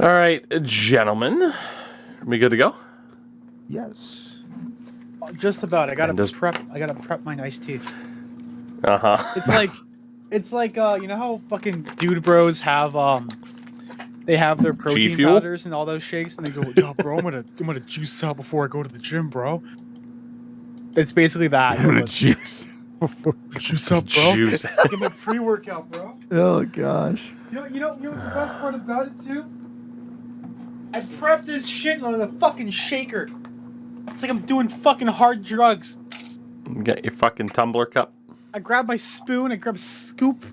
All right, gentlemen. Are we good to go? Yes. Just about. I gotta prep my iced tea. Uh-huh. It's like you know how fucking dude bros have they have their protein G-Fuel? powders and all those shakes, and they go, "Yo, bro, I'm gonna juice up before I go to the gym, bro." It's basically that. I'm gonna juice. Juice up, bro. Juice. Give me a pre-workout, bro. Oh gosh. You know the best part about it too? I prepped this shit on a fucking shaker. It's like I'm doing fucking hard drugs. Get your fucking tumbler cup. I grab my spoon, I grab a scoop,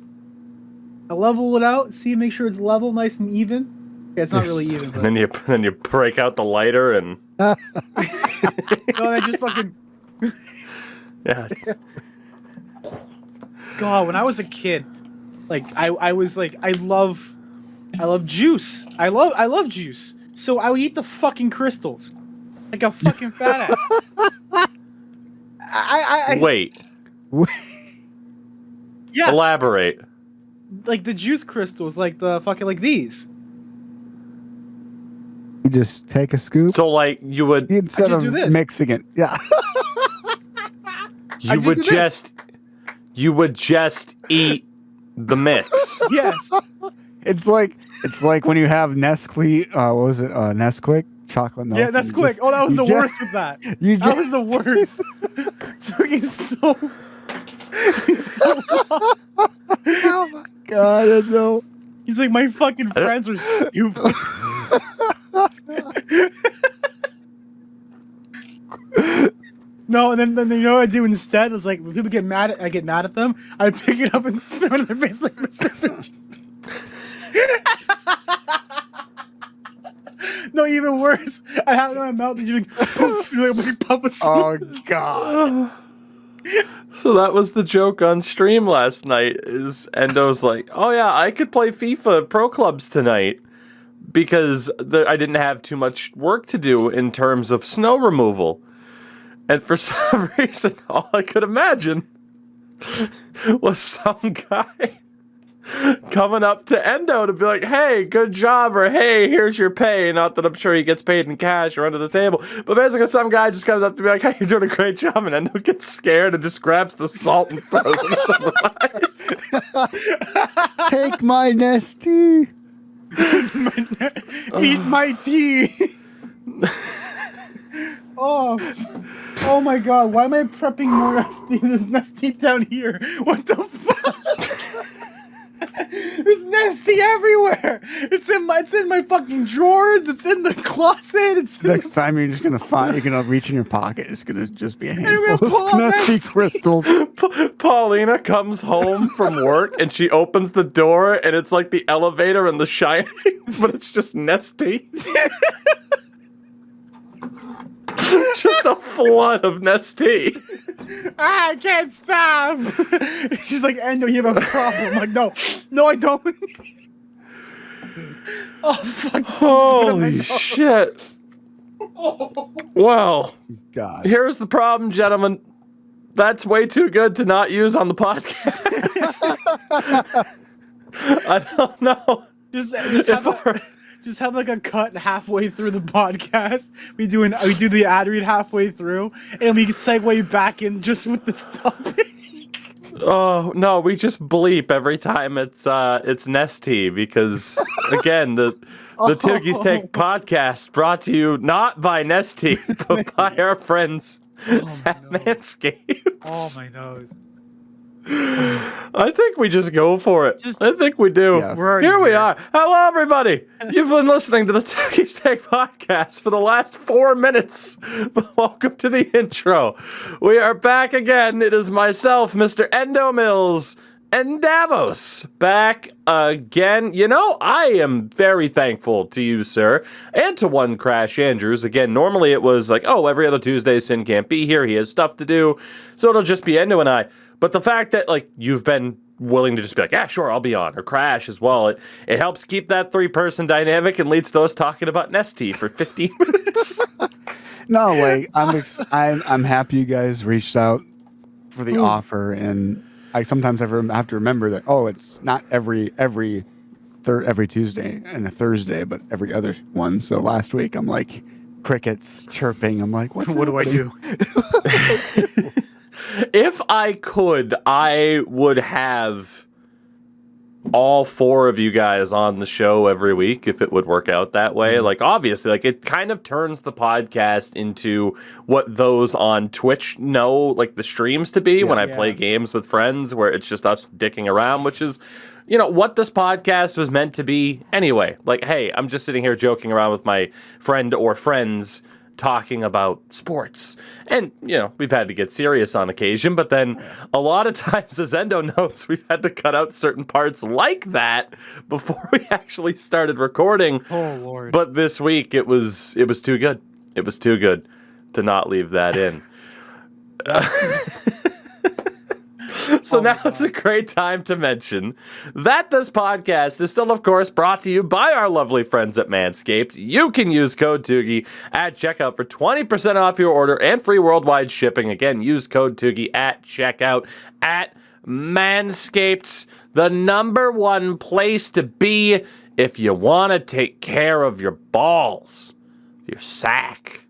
I level it out, make sure it's level, nice and even. Yeah, it's not really even. But... And then you break out the lighter and no, I just fucking. yeah. God, when I was a kid, like I was like I love juice. I love juice. So I would eat the fucking crystals, like a fucking fat ass. Wait. Yeah. Elaborate. Like the juice crystals, like the fucking like these. You just take a scoop. So like you would Instead of do this. mixing it. Yeah. you would just eat the mix. Yes. It's like when you have Nesquik. What was it? Nesquik chocolate milk. Yeah, that's quick. That was the worst with that. That was the worst. Tougie's so Oh my god! I know. He's like, my fucking friends are stupid. No, and then you know what I do instead? It's like when people get mad I get mad at them. I pick it up and throw it in their face like Mr. Finch. No, even worse. I have it in my mouth and you like poof, like pop a Oh god. So that was the joke on stream last night. Is Endo's like, oh yeah, I could play FIFA Pro Clubs tonight because I didn't have too much work to do in terms of snow removal. And for some reason, all I could imagine was some guy coming up to Endo to be like, hey, good job, or hey, here's your pay. Not that I'm sure he gets paid in cash or under the table, but basically some guy just comes up to be like, hey, you're doing a great job, and Endo gets scared and just grabs the salt and throws it in someone's eyes. Take my nesty. Eat my tea. Oh my god, why am I prepping more nesty down here? What the fuck? There's nesty everywhere. It's in my fucking drawers. It's in the closet. Next time you're gonna reach in your pocket. It's gonna just be a handful pull of out nesty crystals. Paulina comes home from work and she opens the door and it's like the elevator in The Shining, but it's just nesty. Just a flood of Nestea. I can't stop. She's like, Endo, you have a problem. I'm like, no, I don't. Oh, fuck. Holy shit. Well, God. here's the problem, gentlemen. That's way too good to not use on the podcast. I don't know. Just have like a cut halfway through the podcast. We do the ad read halfway through, and we segue back in just with this topic. Oh no, we just bleep every time it's Nestea because again the Tougies Take podcast brought to you not by Nestea but by our friends at Manscaped. Oh my nose. I think we just go for it. I think we do. Yes. Here we are. Hello, everybody. You've been listening to the Tougies Take podcast for the last 4 minutes. Welcome to the intro. We are back again. It is myself, Mr. Endo Mills, and Davos back again. You know, I am very thankful to you, sir, and to One Crash Andrews. Again, normally it was like, oh, every other Tuesday, Sin can't be here. He has stuff to do. So it'll just be Endo and I. But the fact that, like, you've been willing to just be like, yeah, sure, I'll be on, or Crash as well, it helps keep that 3-person dynamic and leads to us talking about Nestea for 15 minutes. No, like, I'm happy you guys reached out for the offer, and I sometimes have to remember that, oh, it's not every every Tuesday and a Thursday, but every other one. So last week I'm like crickets chirping. I'm like, What do I do? If I could, I would have all four of you guys on the show every week if it would work out that way. Like, obviously, like, it kind of turns the podcast into what those on Twitch know, like, the streams to be when I play games with friends where it's just us dicking around, which is, you know, what this podcast was meant to be anyway. Like, hey, I'm just sitting here joking around with my friend or friends talking about sports. And, you know, we've had to get serious on occasion, but then a lot of times, as Endo knows, we've had to cut out certain parts like that before we actually started recording. Oh, Lord. But this week, it was too good. It was too good to not leave that in. So now it's a great time to mention that this podcast is still, of course, brought to you by our lovely friends at Manscaped. You can use code Tougie at checkout for 20% off your order and free worldwide shipping. Again, use code Tougie at checkout at Manscaped, the #1 place to be if you want to take care of your balls, your sack.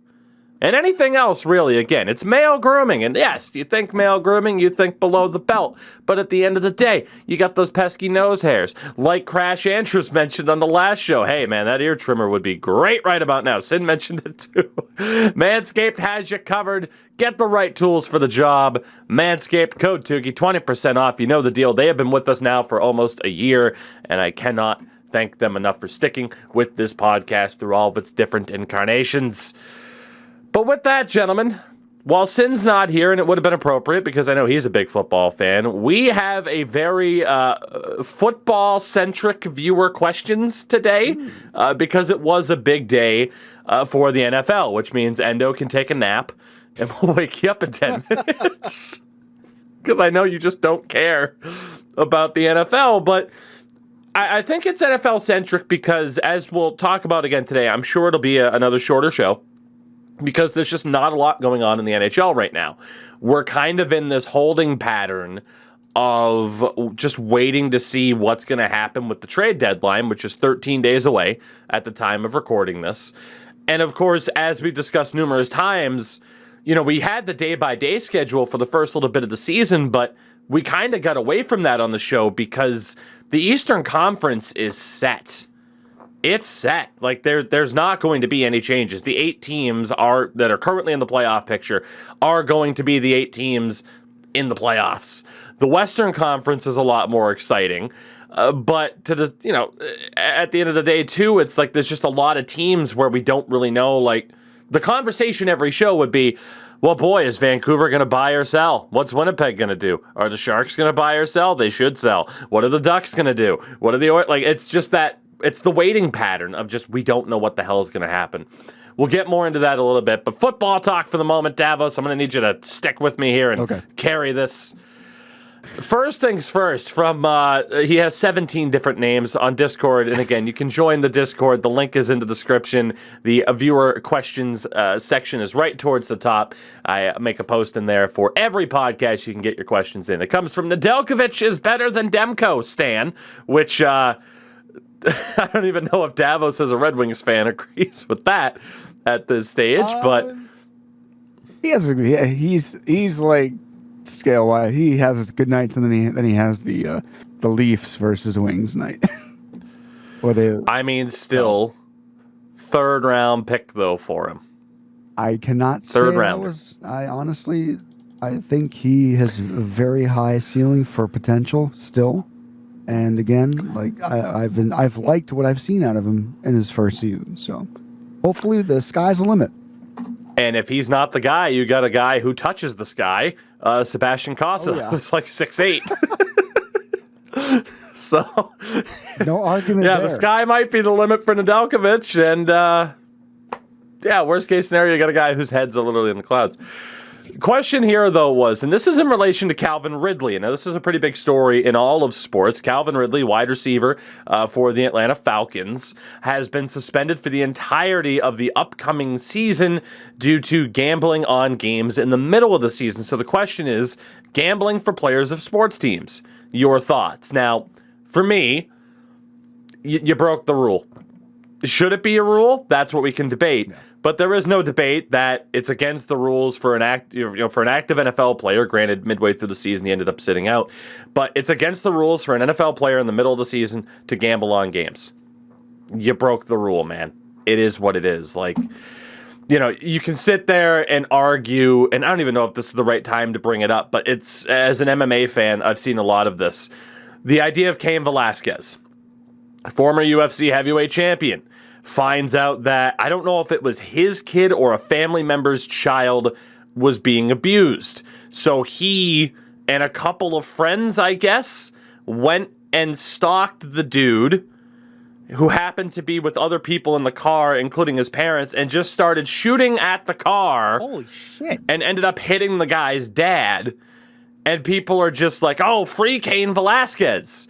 And anything else, really. Again, it's male grooming. And yes, you think male grooming, you think below the belt. But at the end of the day, you got those pesky nose hairs. Like Crash Andrews mentioned on the last show. Hey, man, that ear trimmer would be great right about now. Sin mentioned it too. Manscaped has you covered. Get the right tools for the job. Manscaped, code Tougie, 20% off. You know the deal. They have been with us now for almost a year. And I cannot thank them enough for sticking with this podcast through all of its different incarnations. But with that, gentlemen, while Sin's not here, and it would have been appropriate because I know he's a big football fan, we have a very football-centric viewer questions today because it was a big day for the NFL, which means Endo can take a nap and we'll wake you up in 10 minutes because I know you just don't care about the NFL, but I think it's NFL-centric because, as we'll talk about again today, I'm sure it'll be another shorter show. Because there's just not a lot going on in the NHL right now. We're kind of in this holding pattern of just waiting to see what's going to happen with the trade deadline, which is 13 days away at the time of recording this. And of course, as we've discussed numerous times, you know, we had the day-by-day schedule for the first little bit of the season, but we kind of got away from that on the show because the Eastern Conference is set. It's set. Like, there's not going to be any changes. The 8 teams that are currently in the playoff picture are going to be the 8 teams in the playoffs. The Western Conference is a lot more exciting. But to the, you know, at the end of the day, too, it's like there's just a lot of teams where we don't really know. Like, the conversation every show would be, well, boy, is Vancouver going to buy or sell? What's Winnipeg going to do? Are the Sharks going to buy or sell? They should sell. What are the Ducks going to do? What are the, like, it's just that. It's the waiting pattern of just we don't know what the hell is going to happen. We'll get more into that a little bit. But football talk for the moment, Davos. I'm going to need you to stick with me here and carry this. First things first, from he has 17 different names on Discord. And again, you can join the Discord. The link is in the description. The viewer questions section is right towards the top. I make a post in there for every podcast you can get your questions in. It comes from Nedeljkovic is better than Demko, Stan, which... I don't even know if Davos, as a Red Wings fan, agrees with that at this stage, but he's like scale wise. He has his good nights, and then he has the Leafs versus Wings night. Still third round pick though for him. I cannot third say rounder. I think he has a very high ceiling for potential still. And again, like I've liked what I've seen out of him in his first season. So hopefully the sky's the limit. And if he's not the guy, you got a guy who touches the sky, Sebastian Casa, who's like 6'8". So no argument. Yeah, there. the sky might be the limit for Nedeljkovic, and worst case scenario, you got a guy whose head's literally in the clouds. Question here, though, was, and this is in relation to Calvin Ridley. Now, this is a pretty big story in all of sports. Calvin Ridley, wide receiver for the Atlanta Falcons, has been suspended for the entirety of the upcoming season due to gambling on games in the middle of the season. So the question is, gambling for players of sports teams. Your thoughts? Now, for me, you broke the rule. Should it be a rule? That's what we can debate. But there is no debate that it's against the rules for an active NFL player. Granted, midway through the season, he ended up sitting out. But it's against the rules for an NFL player in the middle of the season to gamble on games. You broke the rule, man. It is what it is. Like, you can sit there and argue, and I don't even know if this is the right time to bring it up, but it's, as an MMA fan, I've seen a lot of this. The idea of Cain Velasquez, former UFC heavyweight champion, finds out that, I don't know if it was his kid or a family member's child was being abused. So he and a couple of friends, I guess, went and stalked the dude, who happened to be with other people in the car, including his parents, and just started shooting at the car. Holy shit. And ended up hitting the guy's dad. And people are just like, oh, free Cain Velasquez.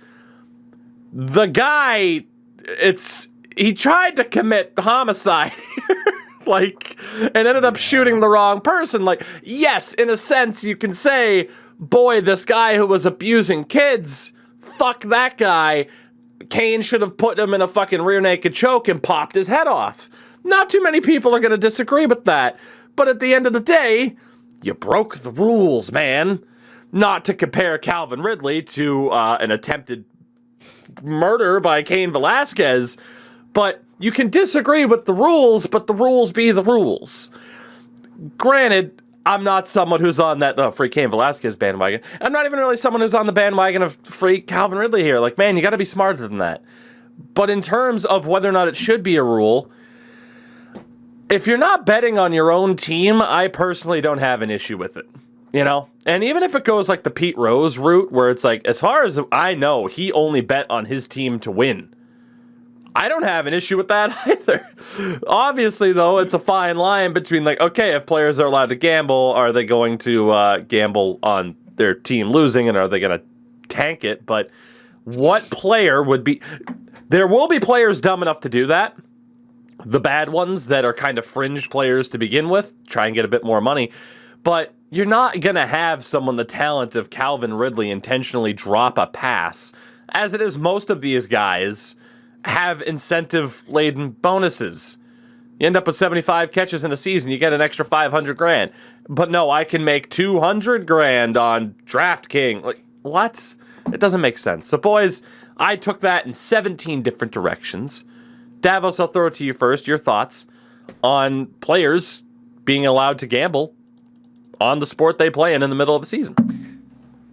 The guy, he tried to commit homicide and ended up shooting the wrong person. Like, yes, in a sense, you can say, boy, this guy who was abusing kids, fuck that guy. Cain should have put him in a fucking rear naked choke and popped his head off. Not too many people are going to disagree with that. But at the end of the day, you broke the rules, man. Not to compare Calvin Ridley to an attempted murder by Cain Velasquez, but you can disagree with the rules, but the rules be the rules. Granted, I'm not someone who's on that free Cain Velasquez bandwagon. I'm not even really someone who's on the bandwagon of free Calvin Ridley here. Like, man, you got to be smarter than that. But in terms of whether or not it should be a rule, if you're not betting on your own team, I personally don't have an issue with it. And even if it goes like the Pete Rose route, where it's like, as far as I know, he only bet on his team to win. I don't have an issue with that either. Obviously, though, it's a fine line between, like, okay, if players are allowed to gamble, are they going to gamble on their team losing, and are they going to tank it? But what player would be... There will be players dumb enough to do that. The bad ones that are kind of fringe players to begin with, try and get a bit more money. But you're not going to have someone the talent of Calvin Ridley intentionally drop a pass, as it is most of these guys have incentive-laden bonuses. You end up with 75 catches in a season, you get an extra $500,000. But no, I can make $200,000 on DraftKings. Like, what? It doesn't make sense. So, boys, I took that in 17 different directions. Davos, I'll throw it to you first. Your thoughts on players being allowed to gamble on the sport they play in the middle of a season?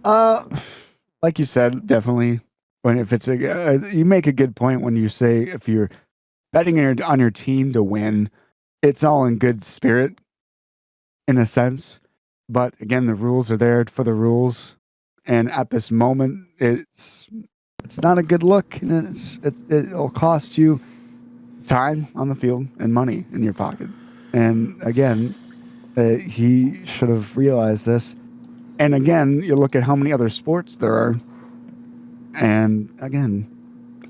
Like you said, definitely. If it's you make a good point when you say if you're betting on your team to win, it's all in good spirit, in a sense. But again, the rules are there for the rules, and at this moment, it's not a good look, and it'll cost you time on the field and money in your pocket. And again, he should have realized this. And again, you look at how many other sports there are. And again,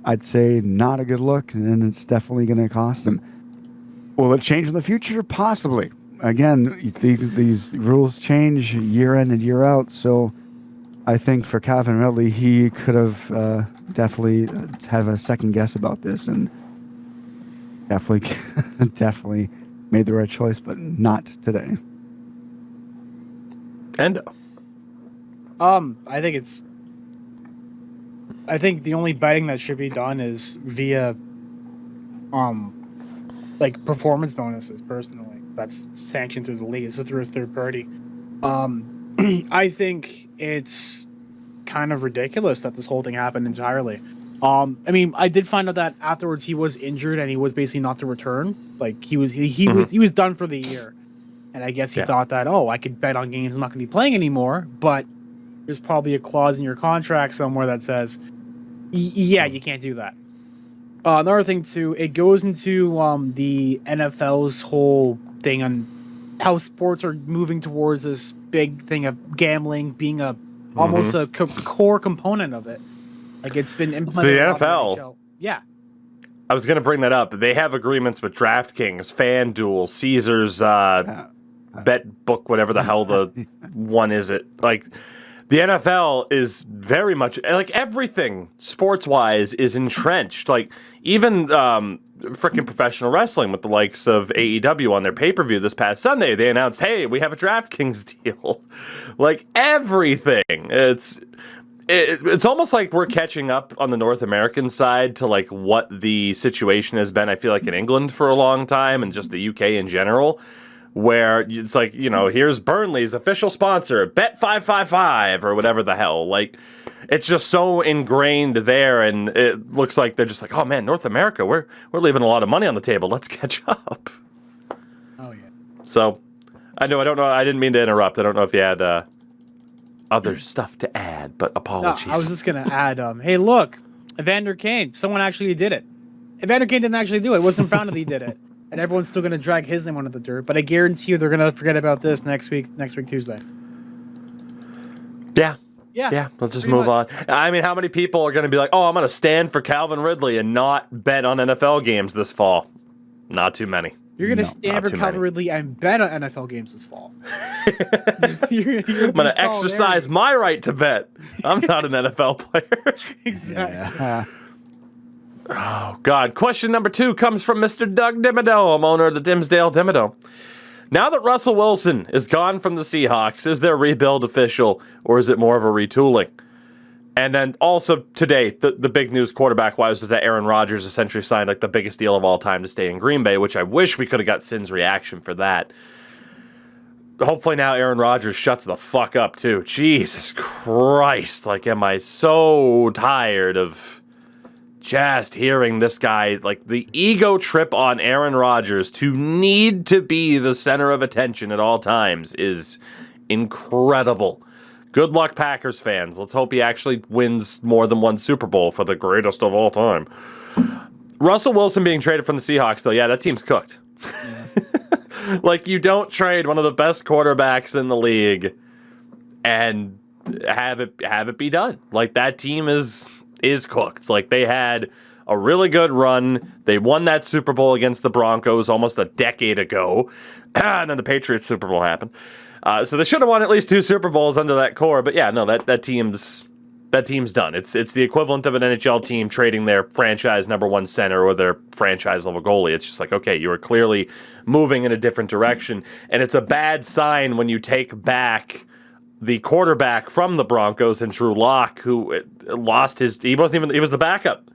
I'd say not a good look, and it's definitely going to cost him. Will it change in the future? Possibly. Again, these rules change year in and year out, so I think for Calvin Ridley, he could have definitely have a second guess about this, and definitely made the right choice, but not today. Endo. I think the only betting that should be done is via, performance bonuses. Personally, that's sanctioned through the league. It's through a third party. I think it's kind of ridiculous that this whole thing happened entirely. I did find out that afterwards he was injured and he was basically not to return. Like he was done for the year, and I guess he thought that I could bet on games I'm not going to be playing anymore. But there's probably a clause in your contract somewhere that says, you can't do that. Another thing too, it goes into the NFL's whole thing on how sports are moving towards this big thing of gambling being almost a core component of it. Like it's been implemented. So the NFL, yeah. I was going to bring that up. They have agreements with DraftKings, FanDuel, Caesars, BetBook, whatever the hell the one is. It like the NFL is very much like everything sports wise is entrenched. Like even freaking professional wrestling with the likes of AEW on their pay-per-view this past Sunday, they announced, hey, we have a DraftKings deal. Like everything. It's almost like we're catching up on the North American side to like what the situation has been, I feel like, in England for a long time and just the UK in general, where it's like, here's Burnley's official sponsor, Bet555 or whatever the hell. Like, it's just so ingrained there, and it looks like they're just like, oh man, North America, we're leaving a lot of money on the table. Let's catch up. Oh yeah. So, I don't know. I didn't mean to interrupt. I don't know if you had other stuff to add, but apologies. No, I was just gonna add. Hey, look, Evander Kane. Someone actually did it. Evander Kane didn't actually do it. It wasn't found that he did it, and everyone's still gonna drag his name under the dirt. But I guarantee you, they're gonna forget about this next week Tuesday. Yeah, let's just move on. I mean, how many people are going to be like, oh, I'm going to stand for Calvin Ridley and not bet on NFL games this fall? Not too many. You're going to stand for Calvin Ridley and bet on NFL games this fall. you're I'm going to exercise my right to bet. I'm not an NFL player. Exactly. Yeah. Oh, God. Question number 2 comes from Mr. Doug Dimmadome, owner of the Dimsdale Dimmadome. Now that Russell Wilson is gone from the Seahawks, is their rebuild official, or is it more of a retooling? And then also today, the big news quarterback-wise is that Aaron Rodgers essentially signed like the biggest deal of all time to stay in Green Bay, which I wish we could have got Sin's reaction for that. Hopefully now Aaron Rodgers shuts the fuck up too. Jesus Christ, like am I so tired of just hearing this guy, like the ego trip on Aaron Rodgers to need to be the center of attention at all times is incredible. Good luck, Packers fans. Let's hope he actually wins more than one Super Bowl for the greatest of all time. Russell Wilson being traded from the Seahawks, though, yeah, that team's cooked. Yeah. Like, you don't trade one of the best quarterbacks in the league and have it be done. Like, that team is cooked. Like, they had a really good run. They won that Super Bowl against the Broncos almost a decade ago. And then the Patriots Super Bowl happened. So they should have won at least 2 Super Bowls under that core. But yeah, no, that team's done. It's the equivalent of an NHL team trading their franchise number 1 center or their franchise level goalie. It's just like, okay, you are clearly moving in a different direction. And it's a bad sign when you take back the quarterback from the Broncos and Drew Lock, who lost he was the backup.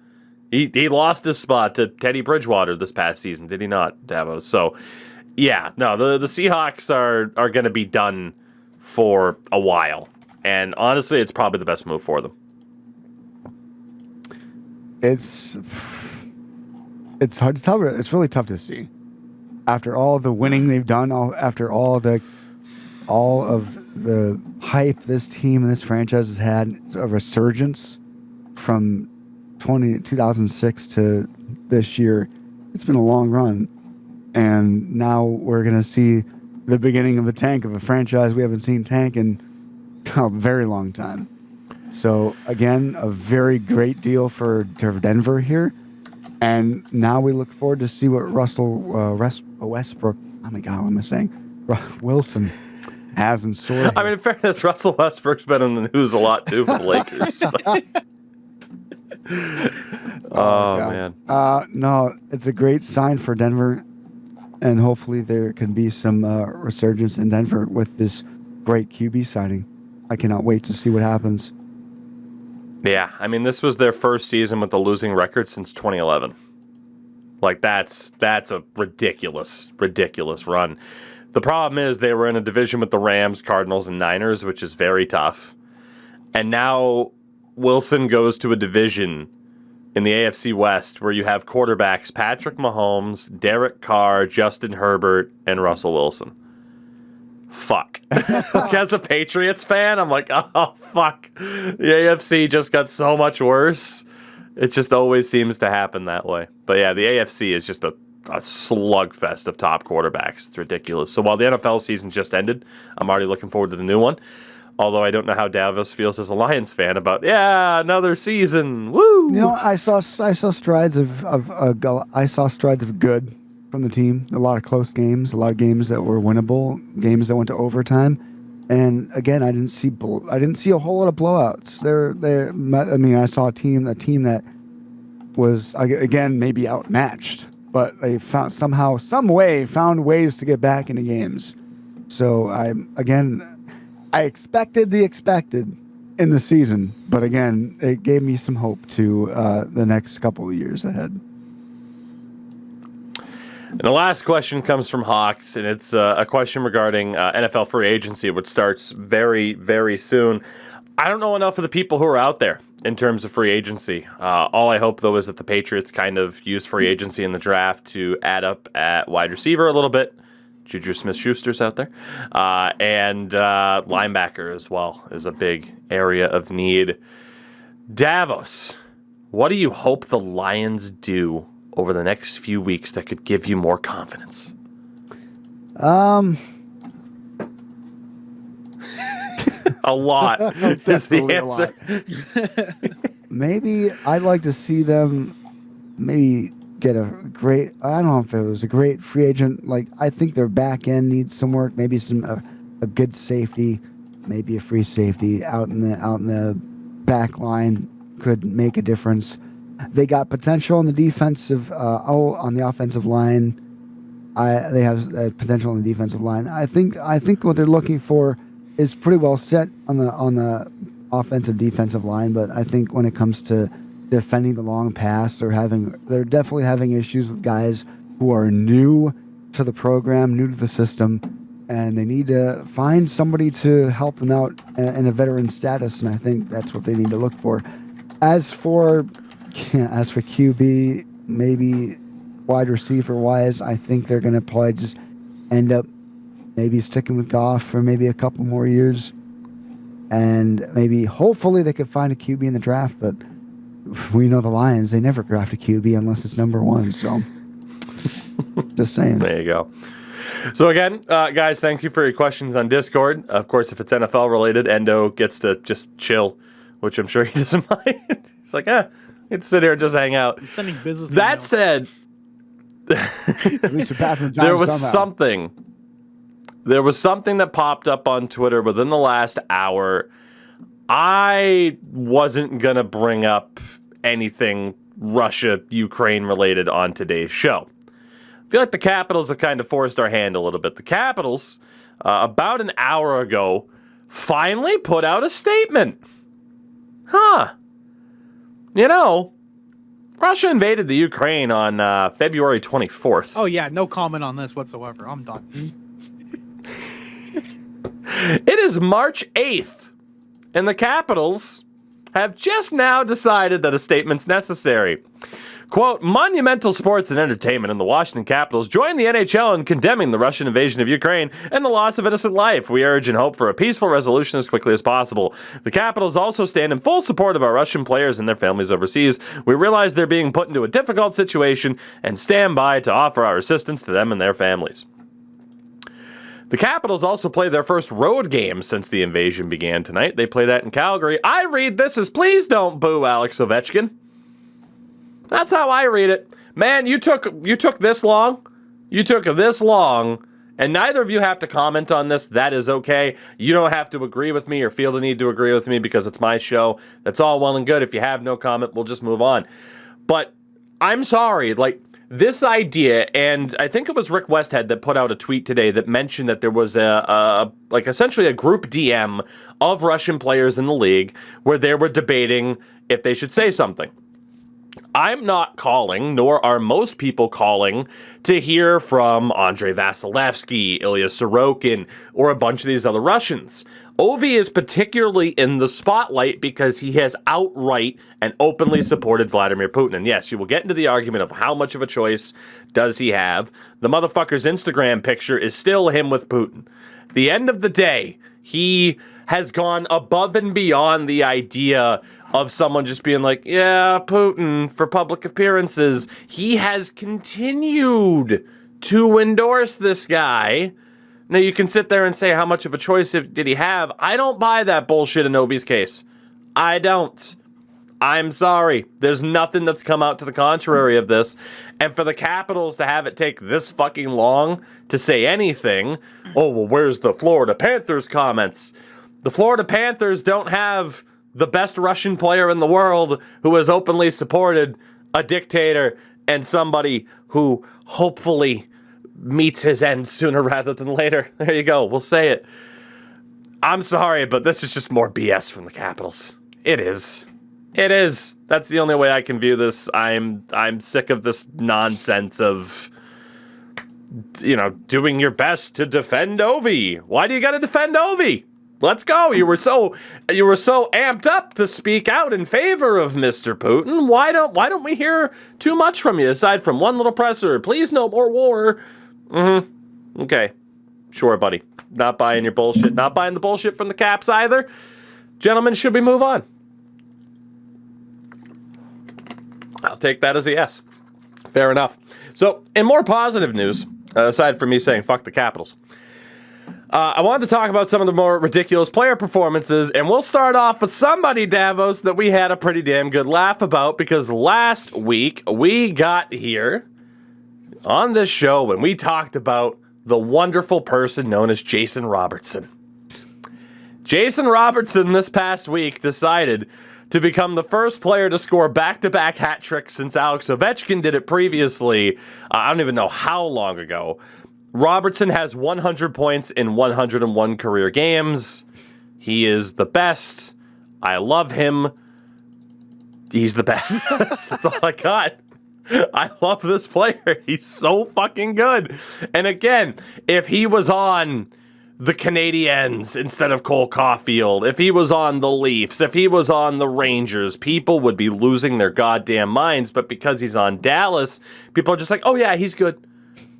He lost his spot to Teddy Bridgewater this past season, did he not, Davos? So, yeah, no, the Seahawks are going to be done for a while. And honestly, it's probably the best move for them. It's hard to tell. It's really tough to see. After all the winning they've done, after all of the hype this team and this franchise has had, a resurgence from 2006 to this year, it's been a long run. And now we're going to see the beginning of a tank of a franchise we haven't seen tank in a very long time. So, again, a very great deal for Denver here. And now we look forward to see what Russell Westbrook, oh my God, what am I saying? Wilson has in store here. I mean, in fairness, Russell Westbrook's been in the news a lot, too, for the Lakers. Oh man. No, it's a great sign for Denver. And hopefully there can be some resurgence in Denver with this great QB signing. I cannot wait to see what happens. Yeah, I mean, this was their first season with a losing record since 2011. Like, that's a ridiculous run. The problem is they were in a division with the Rams, Cardinals, and Niners, which is very tough. And now Wilson goes to a division in the AFC West where you have quarterbacks Patrick Mahomes, Derek Carr, Justin Herbert, and Russell Wilson. Fuck. Like, as a Patriots fan, I'm like, oh, fuck. The AFC just got so much worse. It just always seems to happen that way. But yeah, the AFC is just a slugfest of top quarterbacks. It's ridiculous. So while the NFL season just ended, I'm already looking forward to the new one. Although I don't know how Davos feels as a Lions fan about, another season. Woo! You know, I saw strides of good from the team. A lot of close games, a lot of games that were winnable, games that went to overtime, And again, I didn't see a whole lot of blowouts. I mean, I saw a team that was again maybe outmatched, but they found ways to get back into games. So I expected the expected in the season, but again, it gave me some hope to the next couple of years ahead. And the last question comes from Hawks, and it's a question regarding NFL free agency, which starts very, very soon. I don't know enough of the people who are out there in terms of free agency. All I hope, though, is that the Patriots kind of use free agency in the draft to add up at wide receiver a little bit. Juju Smith-Schuster's out there. And linebacker as well is a big area of need. Davos, what do you hope the Lions do over the next few weeks that could give you more confidence? A lot is the answer. Maybe I'd like to see them maybe get a great, I don't know if it was a great free agent. Like, I think their back end needs some work. Maybe a good safety, maybe a free safety out in the back line could make a difference. They got potential on the defensive, on the offensive line. They have potential on the defensive line. I think what they're looking for is pretty well set on the offensive defensive line, but I think when it comes to defending the long pass, they're definitely having issues with guys who are new to the program, new to the system, and they need to find somebody to help them out in a veteran status, and I think that's what they need to look for. As for QB, maybe wide receiver wise, I think they're going to probably just end up maybe sticking with Goff for maybe a couple more years, and maybe hopefully they could find a QB in the draft, but we know the Lions, they never draft a QB unless it's number one, so just saying. There you go. So again, guys, thank you for your questions on Discord. Of course, if it's NFL related, Endo gets to just chill, which I'm sure he doesn't mind. He's like, let's sit here and just hang out. He's sending business That emails. said, At least you're passing the time there was somehow. something that popped up on Twitter within the last hour. I wasn't going to bring up anything Russia-Ukraine related on today's show. I feel like the Capitals have kind of forced our hand a little bit. The Capitals, about an hour ago, finally put out a statement. You know, Russia invaded the Ukraine on February 24th. Oh yeah, no comment on this whatsoever. I'm done. It is March 8th, and the Capitals have just now decided that a statement's necessary. Quote, Monumental Sports and Entertainment and the Washington Capitals join the NHL in condemning the Russian invasion of Ukraine and the loss of innocent life. We urge and hope for a peaceful resolution as quickly as possible. The Capitals also stand in full support of our Russian players and their families overseas. We realize they're being put into a difficult situation and stand by to offer our assistance to them and their families. The Capitals also play their first road game since the invasion began tonight. They play that in Calgary. I read this as please don't boo Alex Ovechkin. That's how I read it. Man, you took this long. You took this long, and neither of you have to comment on this. That is okay. You don't have to agree with me or feel the need to agree with me because it's my show. That's all well and good. If you have no comment, we'll just move on. But I'm sorry, this idea, and I think it was Rick Westhead that put out a tweet today that mentioned that there was essentially a group DM of Russian players in the league where they were debating if they should say something. I'm not calling, nor are most people calling, to hear from Andrei Vasilevsky, Ilya Sorokin, or a bunch of these other Russians. Ovi is particularly in the spotlight because he has outright and openly supported Vladimir Putin. And yes, you will get into the argument of how much of a choice does he have. The motherfucker's Instagram picture is still him with Putin. At the end of the day, he has gone above and beyond the idea of someone just being like, yeah, Putin, for public appearances. He has continued to endorse this guy. Now, you can sit there and say, how much of a choice did he have? I don't buy that bullshit in Ovi's case. I don't. I'm sorry. There's nothing that's come out to the contrary of this. And for the Capitals to have it take this fucking long to say anything, oh, well, where's the Florida Panthers comments? The Florida Panthers don't have the best Russian player in the world who has openly supported a dictator and somebody who hopefully meets his end sooner rather than later. There you go. We'll say it. I'm sorry, but this is just more BS from the Capitals. It is. It is. That's the only way I can view this. I'm sick of this nonsense of, doing your best to defend Ovi. Why do you got to defend Ovi? Let's go. You were so amped up to speak out in favor of Mr. Putin. Why don't we hear too much from you aside from one little presser? Please, no more war. Okay. Sure, buddy. Not buying your bullshit. Not buying the bullshit from the Caps either. Gentlemen, should we move on? I'll take that as a yes. Fair enough. So, in more positive news, aside from me saying fuck the Capitals, I wanted to talk about some of the more ridiculous player performances, and we'll start off with somebody, Davos, that we had a pretty damn good laugh about, because last week we got here on this show and we talked about the wonderful person known as Jason Robertson. Jason Robertson this past week decided to become the first player to score back-to-back hat tricks since Alex Ovechkin did it previously. I don't even know how long ago. Robertson has 100 points in 101 career games. He is the best. I love him. He's the best. That's all I got. I love this player. He's so fucking good. And again, if he was on the Canadiens instead of Cole Caulfield, if he was on the Leafs, if he was on the Rangers, people would be losing their goddamn minds. But because he's on Dallas, people are just like, oh yeah, he's good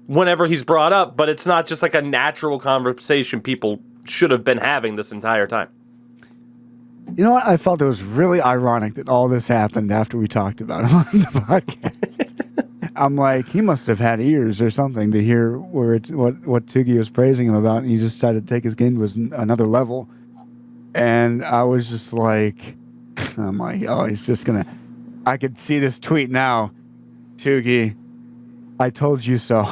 whenever he's brought up. But it's not just like a natural conversation people should have been having this entire time. You know what? I felt it was really ironic that all this happened after we talked about him on the podcast. I'm like, he must have had ears or something to hear what Tougie was praising him about, and he just decided to take his game to another level. And I was just like, I'm like, oh, he's just gonna. I could see this tweet now, Tougie. I told you so.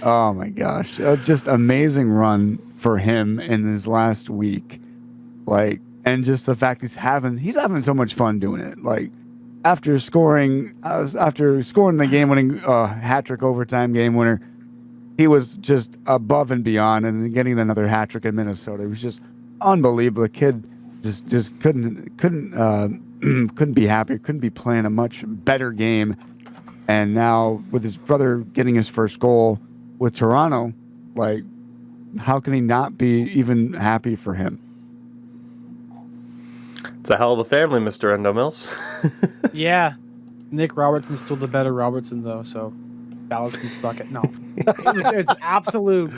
Oh my gosh, just amazing run for him in his last week, like. And just the fact he's having so much fun doing it. Like after scoring the game-winning hat trick overtime game winner, he was just above and beyond. And then getting another hat trick in Minnesota, it was just unbelievable. The kid just couldn't be happier. Couldn't be playing a much better game. And now with his brother getting his first goal with Toronto, like how can he not be even happy for him? It's a hell of a family, Mr. Endo Mills. Yeah. Nick Robertson's still the better Robertson, though, so Dallas can suck it. No. It's absolute...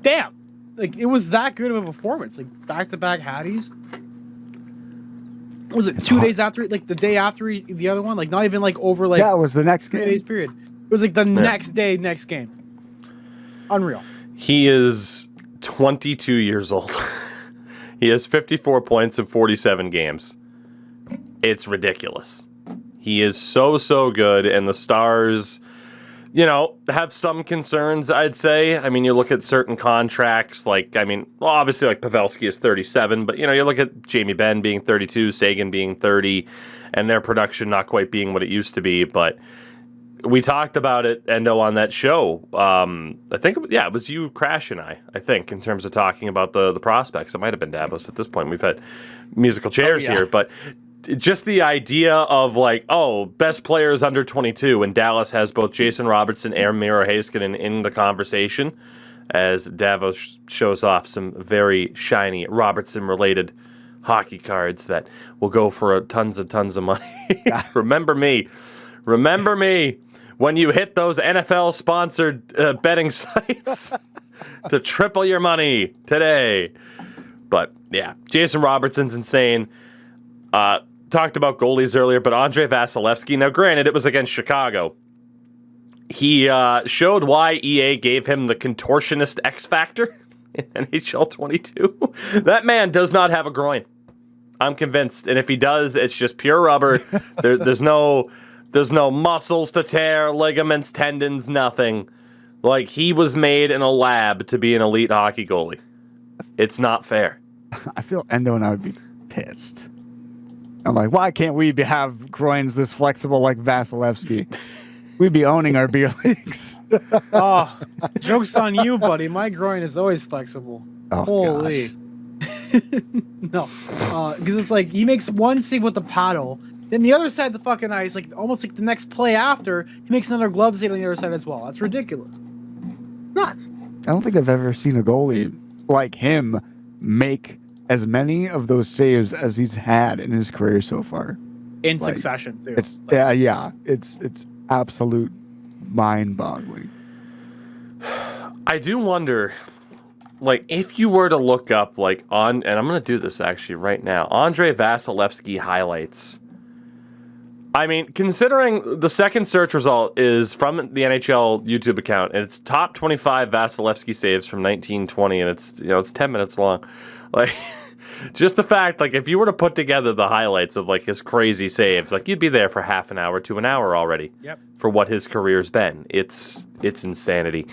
damn. Like, it was that good of a performance. Like, back-to-back Hatties. Was it 2 days after, like, the day after the other one? Like, not even, like, over, like... Yeah, it was the next game. 3 days period. It was, like, the next day, next game. Unreal. He is 22 years old. He has 54 points in 47 games. It's ridiculous. He is so good, and the Stars, have some concerns, I'd say. I mean, you look at certain contracts, obviously, like, Pavelski is 37, but, you look at Jamie Benn being 32, Sagan being 30, and their production not quite being what it used to be, but we talked about it, Endo, on that show. I think, it was you, Crash, and I think, in terms of talking about the prospects. It might have been Davos at this point. We've had musical chairs here, but just the idea of, like, best players under 22, and Dallas has both Jason Robertson and Miro Heiskanen in the conversation, as Davos shows off some very shiny Robertson-related hockey cards that will go for tons of money. Remember me when you hit those NFL-sponsored betting sites to triple your money today. But, yeah, Jason Robertson's insane. Talked about goalies earlier, but Andrei Vasilevsky, now granted, it was against Chicago. He showed why EA gave him the contortionist X Factor in NHL 22. That man does not have a groin. I'm convinced. And if he does, it's just pure rubber. There's no muscles to tear, ligaments, tendons, nothing. Like, he was made in a lab to be an elite hockey goalie. It's not fair. I feel Endo and I would be pissed. I'm like, why can't we have groins this flexible like Vasilevsky? We'd be owning our beer leagues. Oh, joke's on you, buddy. My groin is always flexible. Oh, Holy. No. Because it's like, he makes one save with the paddle. Then the other side of the fucking ice, like almost like the next play after, he makes another glove save on the other side as well. That's ridiculous. Nuts. I don't think I've ever seen a goalie like him make as many of those saves as he's had in his career so far. In Like, succession, too. It's yeah. It's absolute mind-boggling. I do wonder, like, if you were to look up, like, and I'm going to do this actually right now, Andrei Vasilevsky highlights. I mean, considering the second search result is from the NHL YouTube account, and it's top 25 Vasilevsky saves from 1920, and it's 10 minutes long. Like, just the fact, like, if you were to put together the highlights of, like, his crazy saves, like, you'd be there for half an hour to an hour already. Yep. For what his career's been. It's insanity.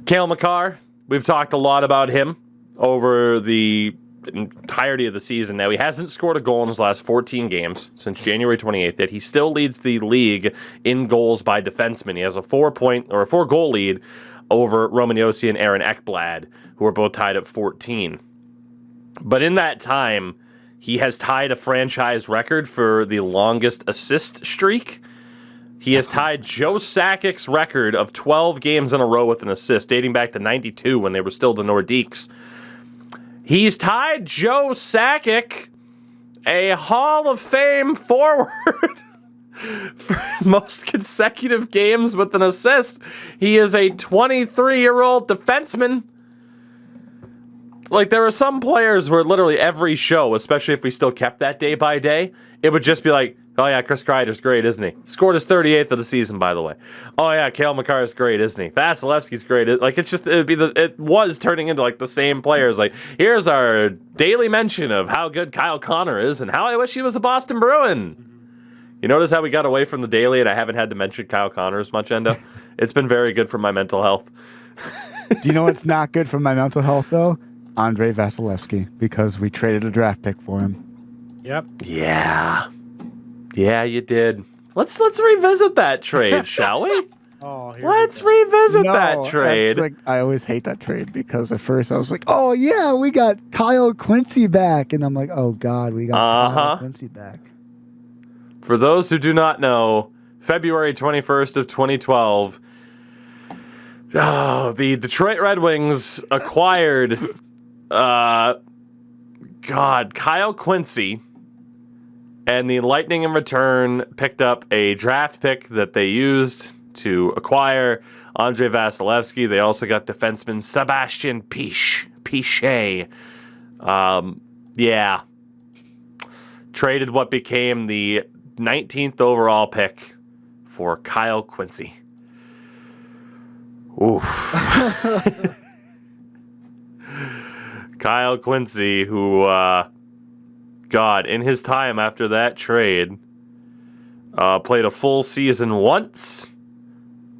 Kale Mccarr, we've talked a lot about him over the entirety of the season. Now, he hasn't scored a goal in his last 14 games since January 28th, yet he still leads the league in goals by defensemen. He has a 4-goal lead over Roman Josi and Aaron Ekblad, who are both tied at 14. But in that time, he has tied a franchise record for the longest assist streak. He has tied Joe Sakic's record of 12 games in a row with an assist, dating back to 92 when they were still the Nordiques. He's tied Joe Sakic, a Hall of Fame forward, for most consecutive games with an assist. He is a 23-year-old defenseman. Like, there are some players where literally every show, especially if we still kept that day by day, it would just be like, oh yeah, Chris Kreider's great, isn't he? Scored his 38th of the season, by the way. Oh yeah, Kale McCarr is great, isn't he? Vasilevsky's great. Like, it was turning into like the same players. Like, here's our daily mention of how good Kyle Connor is and how I wish he was a Boston Bruin. You notice how we got away from the daily and I haven't had to mention Kyle Connor as much, Endo? It's been very good for my mental health. Do you know what's not good for my mental health, though? Andrei Vasilevsky, because we traded a draft pick for him. Yep. Yeah, you did. Let's revisit that trade, shall we? Oh, Let's revisit that That's trade. like, I always hate that trade because at first I was like, oh yeah, we got Kyle Quincy back. And I'm like, oh God, we got Kyle Quincy back. For those who do not know, February 21st of 2012, the Detroit Red Wings acquired Kyle Quincy, and the Lightning in return picked up a draft pick that they used to acquire Andrei Vasilevsky. They also got defenseman Sebastian Piche. Traded what became the 19th overall pick for Kyle Quincy. Oof. Kyle Quincy, who, in his time after that trade, played a full season once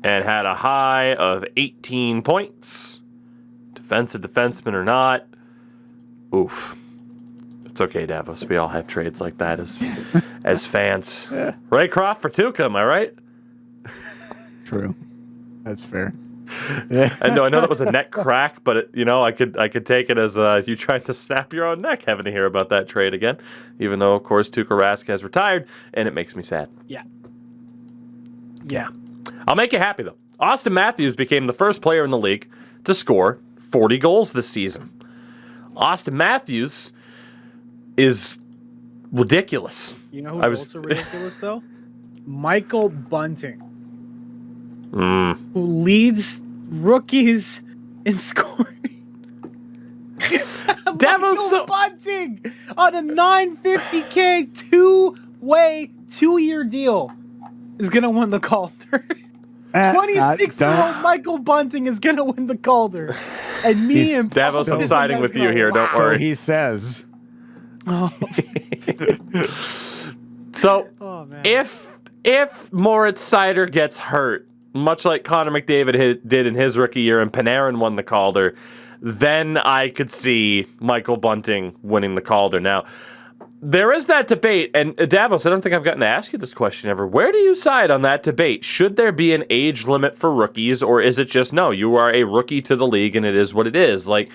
and had a high of 18 points. Defensive defenseman or not. Oof. It's okay, Davos. We all have trades like that as fans. Yeah. Ray Croft for Tuukka, am I right? True. That's fair. I know that was a neck crack, but I could take it as you trying to snap your own neck having to hear about that trade again, even though of course Tuukka Rask has retired, and it makes me sad. Yeah. I'll make you happy though. Austin Matthews became the first player in the league to score 40 goals this season. Austin Matthews is ridiculous. You know who's also ridiculous though? Michael Bunting. Who leads rookies in scoring. Davos Bunting on a $950K two-way 2-year deal is gonna win the Calder. 26-year-old Michael Bunting is gonna win the Calder. And me and Davos, I'm siding with you here, don't worry. So he says. Oh, So oh man. if Moritz Seider gets hurt, much like Connor McDavid did in his rookie year and Panarin won the Calder, then I could see Michael Bunting winning the Calder. Now, there is that debate, and Davos, I don't think I've gotten to ask you this question ever. Where do you side on that debate? Should there be an age limit for rookies, or is it just, no, you are a rookie to the league and it is what it is? Like,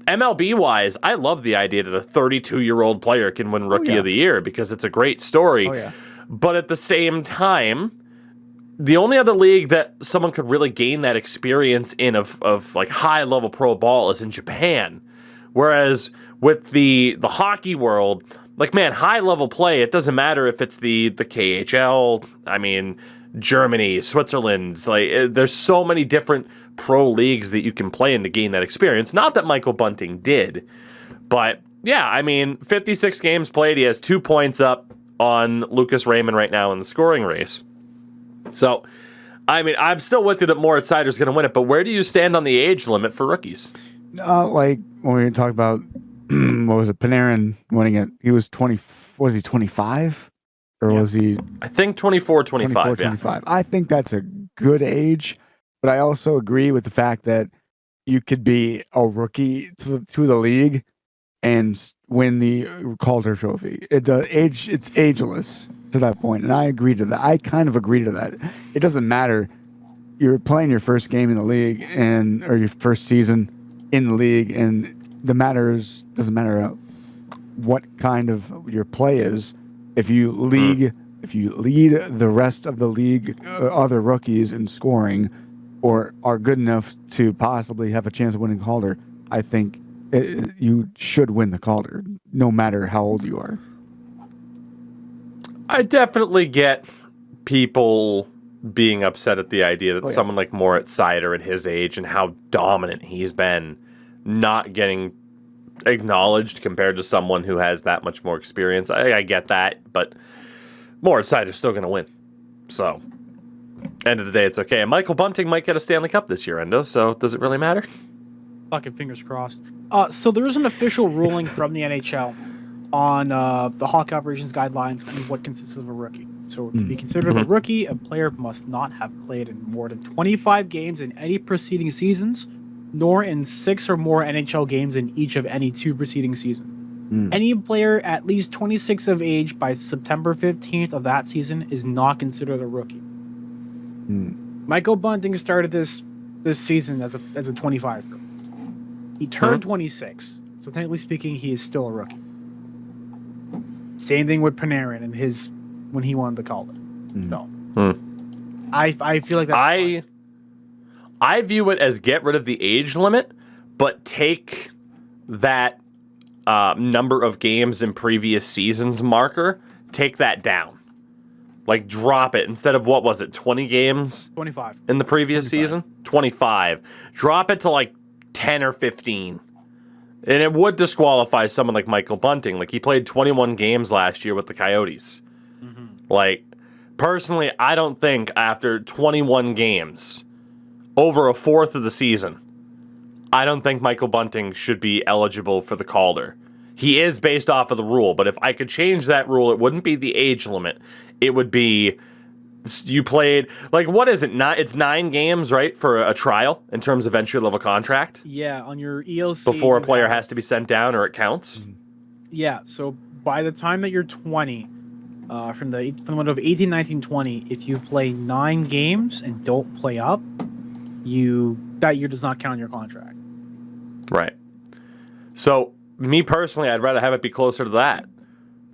MLB-wise, I love the idea that a 32-year-old player can win Rookie of the Year because it's a great story. Oh, yeah. But at the same time, the only other league that someone could really gain that experience in of like high-level pro ball is in Japan. Whereas with the hockey world, like, man, high-level play, it doesn't matter if it's the KHL, I mean, Germany, Switzerland. Like, there's so many different pro leagues that you can play in to gain that experience. Not that Michael Bunting did, but yeah, I mean, 56 games played. He has 2 points up on Lucas Raymond right now in the scoring race. So, I mean, I'm still with you that Moritz Seider's going to win it, but where do you stand on the age limit for rookies? Like when we talk about what was it, Panarin winning it? He was 20. Was he 25, or was he? I think 24, 25. 25. I think that's a good age, but I also agree with the fact that you could be a rookie to the league and win the Calder Trophy. It's ageless to that point, and I agree to that. I kind of agree to that. It doesn't matter. You're playing your first game in the league or your first season in the league, and doesn't matter what kind of your play is. If you lead the rest of the league, other rookies in scoring, or are good enough to possibly have a chance of winning Calder, I think you should win the Calder, no matter how old you are. I definitely get people being upset at the idea that someone like Moritz Seider at his age and how dominant he's been not getting acknowledged compared to someone who has that much more experience. I get that, but Moritz Seider's still going to win. So, end of the day, it's okay. And Michael Bunting might get a Stanley Cup this year, Endo, so does it really matter? Fucking fingers crossed. So there is an official ruling from the NHL on the hockey operations guidelines and what consists of a rookie. So to be considered a rookie, a player must not have played in more than 25 games in any preceding seasons, nor in 6 or more NHL games in each of any 2 preceding seasons. Any player at least 26 of age by September 15th of that season is not considered a rookie. Michael Bunting started this season as a 25-year-old. He turned 26, so technically speaking, he is still a rookie. Same thing with Panarin and when he won the Calder. No, I feel like that's I view it as get rid of the age limit, but take that number of games in previous seasons marker, take that down. Like, drop it. Instead of, 20 games? 25. In the previous season? 25. Drop it to, 10 or 15. And it would disqualify someone like Michael Bunting. Like, he played 21 games last year with the Coyotes. Personally, I don't think after 21 games, over a fourth of the season, I don't think Michael Bunting should be eligible for the Calder. He is based off of the rule, but if I could change that rule, it wouldn't be the age limit. It would be you played, what is it? It's 9 games, right, for a trial in terms of entry-level contract? Yeah, on your ELC. Before a player has to be sent down or it counts? Yeah, so by the time that you're 20, from the window of 18, 19, 20, if you play 9 games and don't play up, that year does not count in your contract. Right. So, me personally, I'd rather have it be closer to that.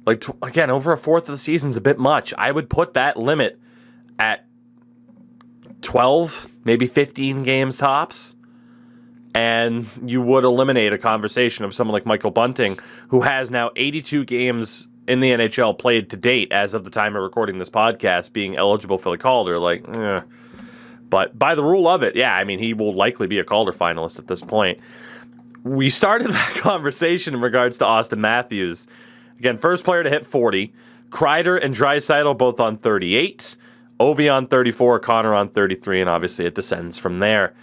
Again, over a fourth of the season's a bit much. I would put that limit at 12, maybe 15 games tops. And you would eliminate a conversation of someone like Michael Bunting, who has now 82 games in the NHL played to date as of the time of recording this podcast, being eligible for the Calder. But by the rule of it, yeah, I mean, he will likely be a Calder finalist at this point. We started that conversation in regards to Austin Matthews. Again, first player to hit 40. Kreider and Draisaitl both on 38. Ovi on 34, Connor on 33, and obviously it descends from there.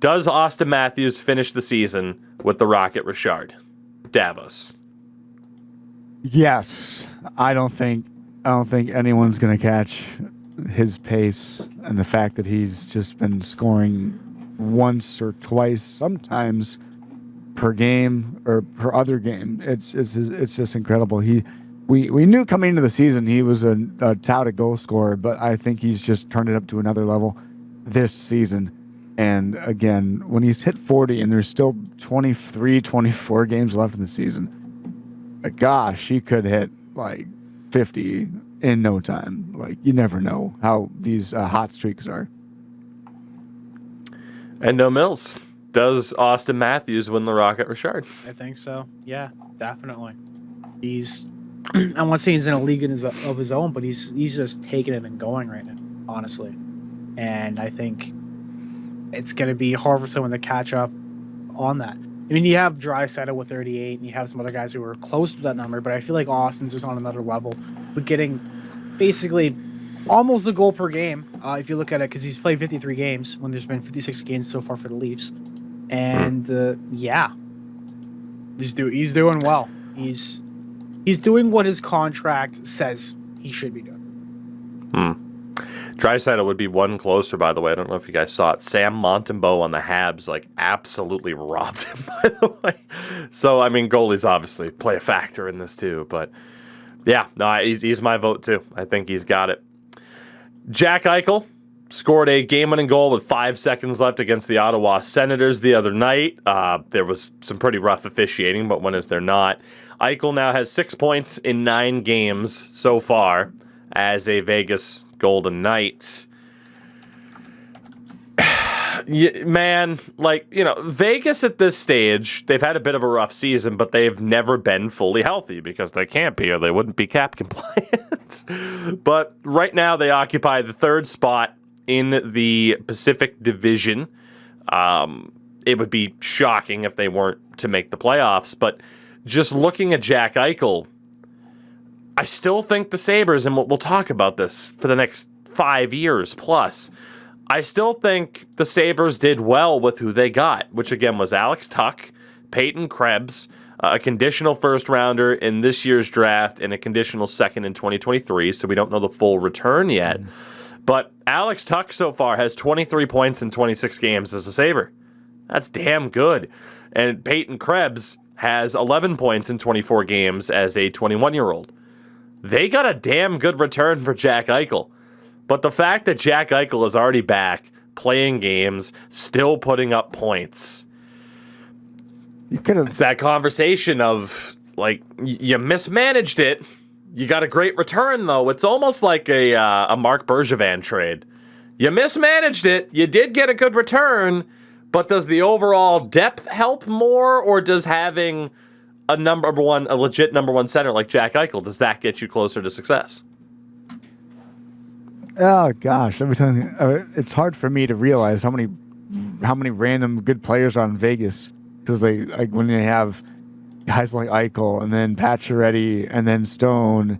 Does Austin Matthews finish the season with the Rocket Richard? Davos. Yes, I don't think anyone's going to catch his pace, and the fact that he's just been scoring once or twice, sometimes per game or per other game. It's just incredible. We knew coming into the season he was a touted goal scorer, but I think he's just turned it up to another level this season. And again, when he's hit 40 and there's still 23, 24 games left in the season, gosh, he could hit like 50 in no time. Like, you never know how these hot streaks are. And no Mills. Does Austin Matthews win the Rocket Richard? I think so. Yeah, definitely. He's, I won't say he's in a league of his own, but he's just taking it and going right now, honestly. And I think it's going to be hard for someone to catch up on that. I mean, you have Draisaitl with 38, and you have some other guys who are close to that number, but I feel like Austin's just on another level with getting basically almost a goal per game, if you look at it, because he's played 53 games when there's been 56 games so far for the Leafs. And, yeah, he's doing well. He's doing what his contract says he should be doing. Draisaitl would be one closer, by the way. I don't know if you guys saw it. Sam Montembeault on the Habs, like, absolutely robbed him, by the way. So, I mean, goalies obviously play a factor in this, too. But, yeah, no, he's my vote, too. I think he's got it. Jack Eichel scored a game-winning goal with 5 seconds left against the Ottawa Senators the other night. There was some pretty rough officiating, but when is there not? Eichel now has 6 points in 9 games so far as a Vegas Golden Knight. Man, like, you know, Vegas at this stage, they've had a bit of a rough season, but they've never been fully healthy because they can't be or they wouldn't be cap compliant. But right now they occupy the 3rd spot in the Pacific Division. It would be shocking if they weren't to make the playoffs, but just looking at Jack Eichel, I still think the Sabres, and we'll talk about this for the next 5 years plus, I still think the Sabres did well with who they got, which again was Alex Tuch, Peyton Krebs, a conditional first-rounder in this year's draft, and a conditional second in 2023, so we don't know the full return yet. But Alex Tuch so far has 23 points in 26 games as a Sabre. That's damn good. And Peyton Krebs has 11 points in 24 games as a 21-year-old. They got a damn good return for Jack Eichel. But the fact that Jack Eichel is already back, playing games, still putting up points, it's that conversation of, like, you mismanaged it. You got a great return, though. It's almost like a Mark Bergevin trade. You mismanaged it. You did get a good return, but does the overall depth help more, or does having a legit number one center like Jack Eichel, does that get you closer to success? Oh gosh, every time it's hard for me to realize how many random good players are in Vegas, because when they have guys like Eichel and then Pacioretty and then Stone,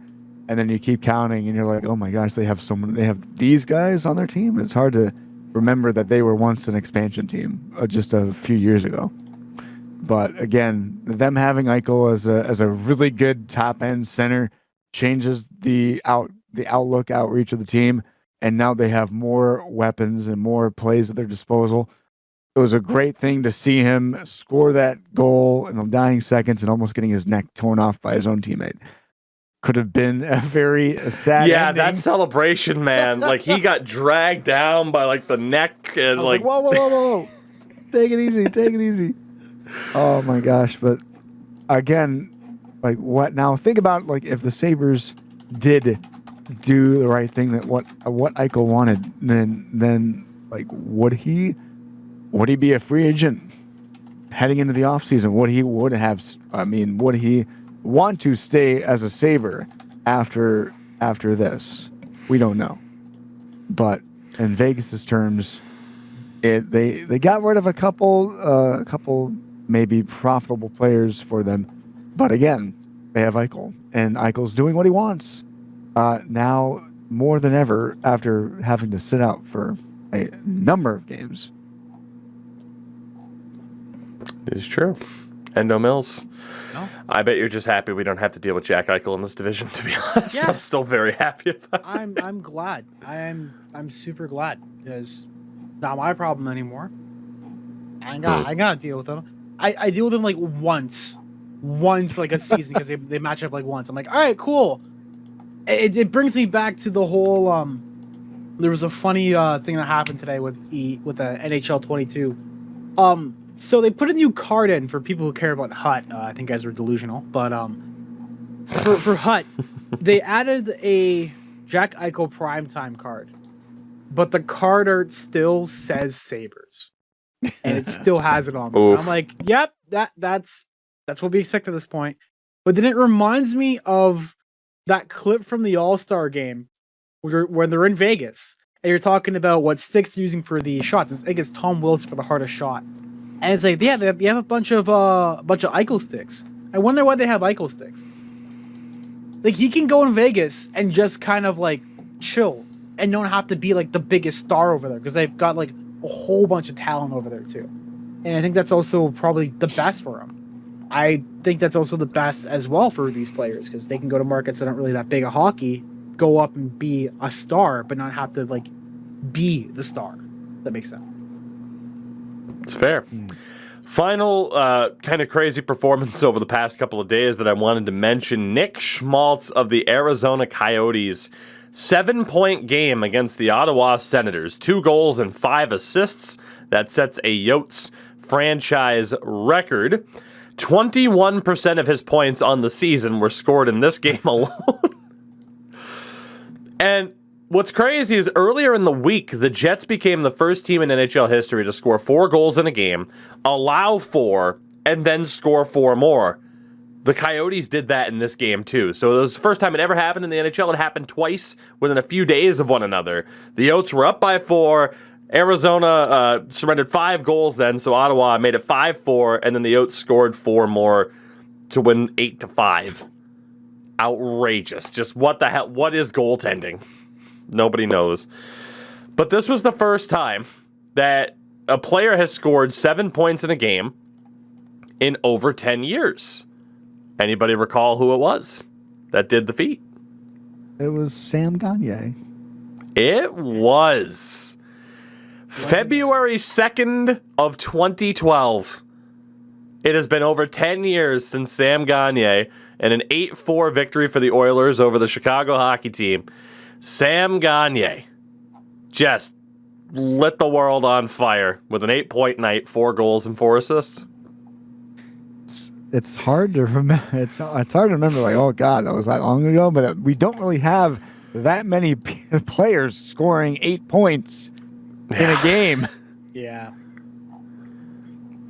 and then you keep counting and you're like, oh my gosh, they have these guys on their team. It's hard to remember that they were once an expansion team just a few years ago. But again, them having Eichel as a really good top end center changes the outreach of the team, and now they have more weapons and more plays at their disposal. It was a great thing to see him score that goal in the dying seconds and almost getting his neck torn off by his own teammate. Could have been a very sad ending. That celebration, man. Like, he got dragged down by, like, the neck and, like, whoa. Take it easy. Oh my gosh. But again, like, what now? Think about, like, if the Sabres did do the right thing, that what Eichel wanted, then like, would he be a free agent heading into the offseason? Would he want to stay as a Sabre after this? We don't know. But in Vegas's terms, they got rid of a couple maybe profitable players for them. But again, they have Eichel, and Eichel's doing what he wants now more than ever after having to sit out for a number of games. It is true. Endo Mills. No. I bet you're just happy we don't have to deal with Jack Eichel in this division, to be honest. Yeah. I'm still very happy about it. I'm glad. I'm super glad because not my problem anymore. I gotta deal with them. I deal with them like once like a season because they match up like once. I'm like, all right, cool. It brings me back to the whole there was a funny thing that happened today with the NHL 22. So they put a new card in for people who care about Hut. I think guys were delusional, but for Hut, they added a Jack Eichel primetime card, but the card art still says Sabres, and it still has it on there. I'm like, yep, that's what we expect at this point. But then it reminds me of that clip from the All-Star game when they're in Vegas, and you're talking about what sticks they're using for the shots. I think it's Tom Wills for the hardest shot. And it's like, yeah, they have a bunch of Eichel sticks. I wonder why they have Eichel sticks. Like, he can go in Vegas and just kind of like chill and don't have to be like the biggest star over there because they've got like a whole bunch of talent over there too. And I think that's also probably the best for them. I think that's also the best as well for these players because they can go to markets that aren't really that big of hockey, go up and be a star, but not have to like be the star. That makes sense. It's fair. Final kind of crazy performance over the past couple of days that I wanted to mention. Nick Schmaltz of the Arizona Coyotes. 7-point game against the Ottawa Senators. 2 goals and 5 assists. That sets a Yotes franchise record. 21% of his points on the season were scored in this game alone. And what's crazy is earlier in the week, the Jets became the first team in NHL history to score 4 goals in a game, allow 4, and then score 4 more. The Coyotes did that in this game too. So it was the first time it ever happened in the NHL. It happened twice within a few days of one another. The Yotes were up by 4. Arizona surrendered 5 goals then, so Ottawa made it 5-4, and then the Yotes scored 4 more to win 8-5. Outrageous. Just what the hell? What is goaltending? Nobody knows. But this was the first time that a player has scored 7 points in a game in over 10 years. Anybody recall who it was that did the feat? It was Sam Gagner. It was February 2nd of 2012. It has been over 10 years since Sam Gagner and an 8-4 victory for the Oilers over the Chicago hockey team. Sam Gagner just lit the world on fire with an 8-point night, 4 goals and 4 assists. It's hard to remember. It's hard to remember. Like, oh god, that was that long ago. But we don't really have that many players scoring 8 points in a game. Yeah.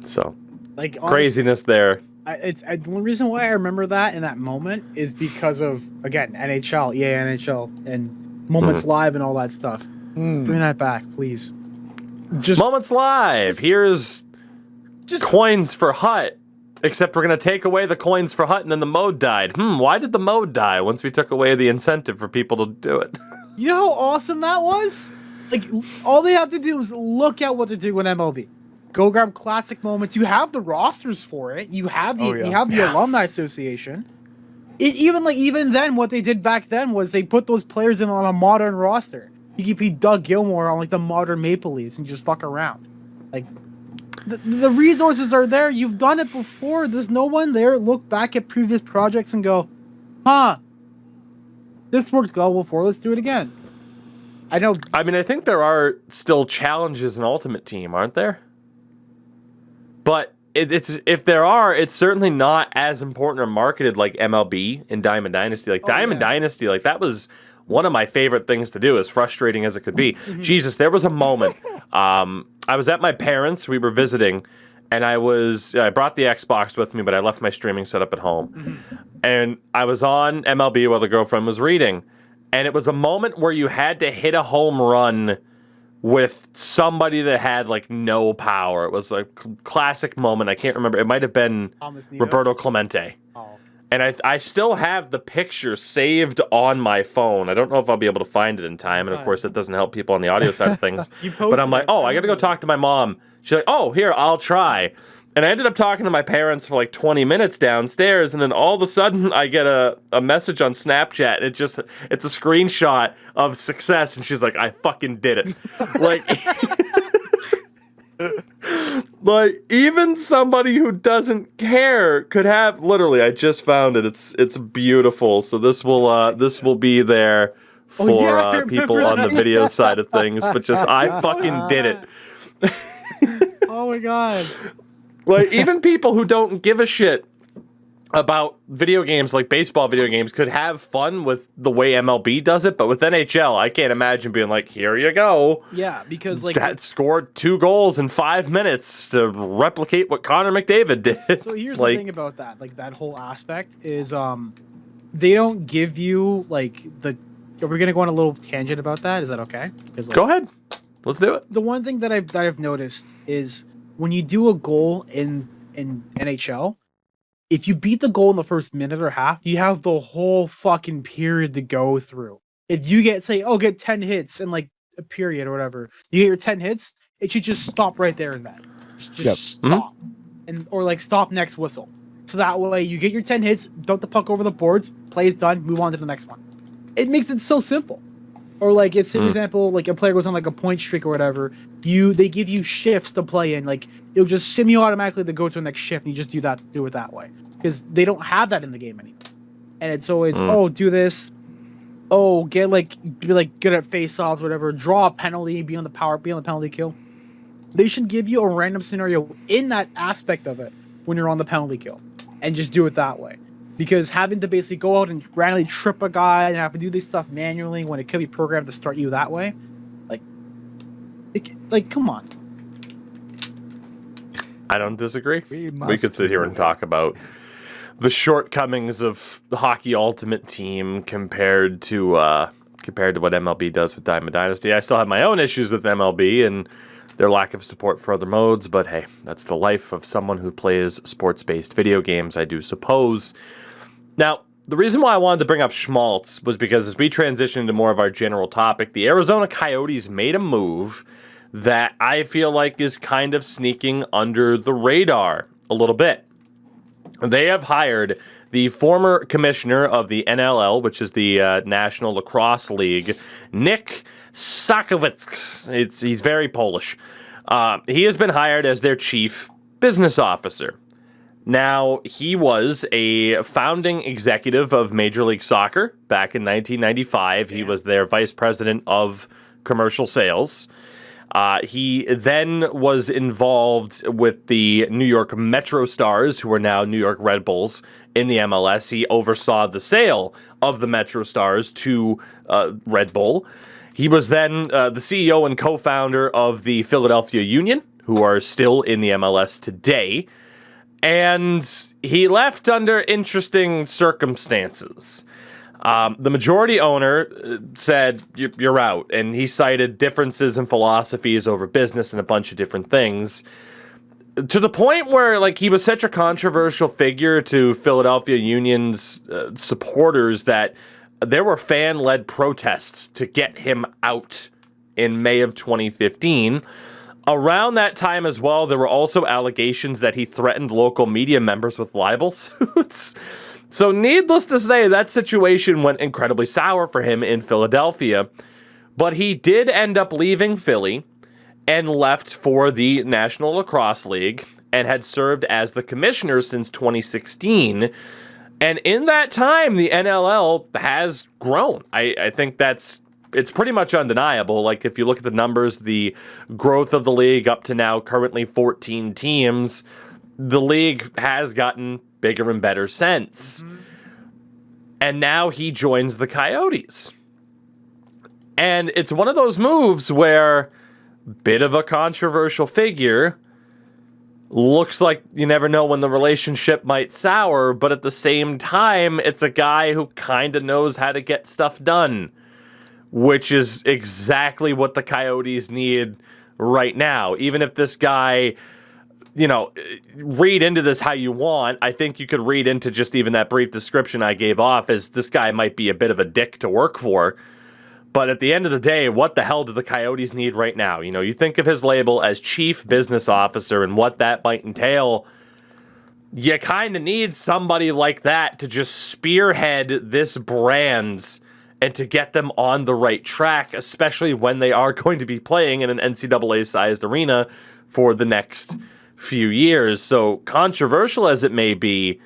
So, like craziness there. The one reason why I remember that in that moment is because of, again, NHL, EA NHL, and Moments Live and all that stuff. Bring that back, please. Just Moments Live. Here's coins for Hut. Except we're going to take away the coins for Hut, and then the mode died. Why did the mode die once we took away the incentive for people to do it? You know how awesome that was? Like, all they have to do is look at what they're doing in MLB. Go grab classic moments. You have the rosters for it. You have the Alumni Association. Even then, what they did back then was they put those players in on a modern roster. You could be Doug Gilmour on like the modern Maple Leafs and just fuck around. Like, the resources are there. You've done it before. There's no one there. Look back at previous projects and go, this worked well before. Let's do it again. I know. I mean, I think there are still challenges in Ultimate Team, aren't there? But if there are, it's certainly not as important or marketed like MLB and Diamond Dynasty. Like Dynasty, like that was one of my favorite things to do, as frustrating as it could be. Jesus, there was a moment. I was at my parents'. We were visiting, and I brought the Xbox with me, but I left my streaming setup at home. And I was on MLB while the girlfriend was reading, and it was a moment where you had to hit a home run with somebody that had like no power. It was a classic moment. I can't remember. It might have been Roberto Clemente. And I still have the picture saved on my phone. I don't know if I'll be able to find it in time. And, of course, it doesn't help people on the audio side of things. But I'm like, I got to go talk to my mom. She's like, oh, here, I'll try. And I ended up talking to my parents for like 20 minutes downstairs, and then all of a sudden I get a message on Snapchat. It's a screenshot of success, and she's like, I fucking did it. Like, like, even somebody who doesn't care could have, literally, I just found it. It's beautiful. So this will be there for people on the video side of things, but just, I fucking did it. Oh my god. Like, even people who don't give a shit about video games, like baseball video games, could have fun with the way MLB does it, but with NHL, I can't imagine being like, here you go. Yeah, because like that scored 2 goals in 5 minutes to replicate what Connor McDavid did. So here's the thing about that, like that whole aspect is they don't give you like the. Are we gonna go on a little tangent about that? Is that okay? Like, go ahead. Let's do it. The one thing that I've noticed is when you do a goal in NHL, if you beat the goal in the first minute or half, you have the whole fucking period to go through. If you get get 10 hits in like a period or whatever, you get your 10 hits, it should just stop right there and then. Just stop. And or like stop next whistle. So that way you get your 10 hits, dump the puck over the boards, play is done, move on to the next one. It makes it so simple. Or like it's for example, like a player goes on like a point streak or whatever, they give you shifts to play in. Like it'll just sim you automatically to go to the next shift, and you just do it that way. Because they don't have that in the game anymore. And it's always, do this, be good at face-offs, whatever, draw a penalty, be on the penalty kill. They should give you a random scenario in that aspect of it when you're on the penalty kill. And just do it that way. Because having to basically go out and randomly trip a guy and have to do this stuff manually when it could be programmed to start you that way, like come on. I don't disagree. We could sit here and talk about the shortcomings of the Hockey Ultimate Team compared to what MLB does with Diamond Dynasty. I still have my own issues with MLB and their lack of support for other modes, but hey, that's the life of someone who plays sports-based video games, I do suppose. Now, the reason why I wanted to bring up Schmaltz was because as we transition into more of our general topic, the Arizona Coyotes made a move that I feel like is kind of sneaking under the radar a little bit. They have hired the former commissioner of the NLL, which is the National Lacrosse League, Nick Sakowiec. He's very Polish. He has been hired as their chief business officer. Now, he was a founding executive of Major League Soccer back in 1995. He was their vice president of commercial sales. He then was involved with the New York Metro Stars, who are now New York Red Bulls, in the MLS. He oversaw the sale of the Metro Stars to Red Bull. He was then the CEO and co-founder of the Philadelphia Union, who are still in the MLS today. And he left under interesting circumstances. The majority owner said, you're out, and he cited differences in philosophies over business and a bunch of different things, to the point where like he was such a controversial figure to Philadelphia Union's supporters that there were fan-led protests to get him out in May of 2015. Around that time as well, there were also allegations that he threatened local media members with libel suits. So needless to say, that situation went incredibly sour for him in Philadelphia. But he did end up leaving Philly and left for the National Lacrosse League and had served as the commissioner since 2016. And in that time, the NLL has grown. I think it's pretty much undeniable. Like, if you look at the numbers, the growth of the league up to now currently 14 teams, the league has gotten bigger and better since. Mm-hmm. And now he joins the Coyotes. And it's one of those moves where bit of a controversial figure, looks like you never know when the relationship might sour, but at the same time, it's a guy who kind of knows how to get stuff done, which is exactly what the Coyotes need right now. Even if this guy, read into this how you want, I think you could read into just even that brief description I gave off as this guy might be a bit of a dick to work for. But at the end of the day, what the hell do the Coyotes need right now? You know, you think of his label as chief business officer and what that might entail. You kind of need somebody like that to just spearhead this brand and to get them on the right track, especially when they are going to be playing in an NCAA-sized arena for the next few years. So controversial as it may be,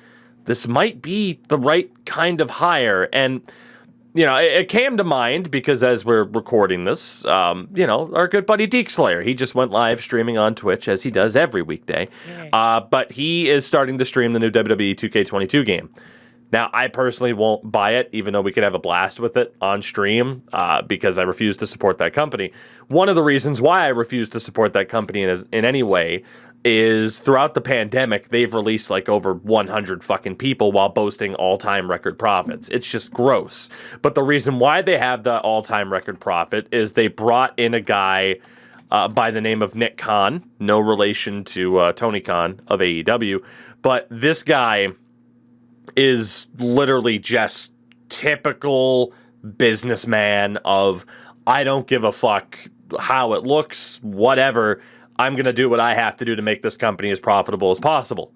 this might be the right kind of hire. And, you know, it came to mind because as we're recording this, you know, our good buddy Deke Slayer, he just went live streaming on Twitch as he does every weekday. But he is starting to stream the new WWE 2K22 game. Now, I personally won't buy it, even though we could have a blast with it on stream, because I refuse to support that company. One of the reasons why I refuse to support that company in any way is throughout the pandemic, they've released like over 100 fucking people while boasting all-time record profits. It's just gross. But the reason why they have the all-time record profit is they brought in a guy by the name of Nick Khan, no relation to Tony Khan of AEW, but this guy is literally just typical businessman of, I don't give a fuck how it looks, whatever. I'm going to do what I have to do to make this company as profitable as possible.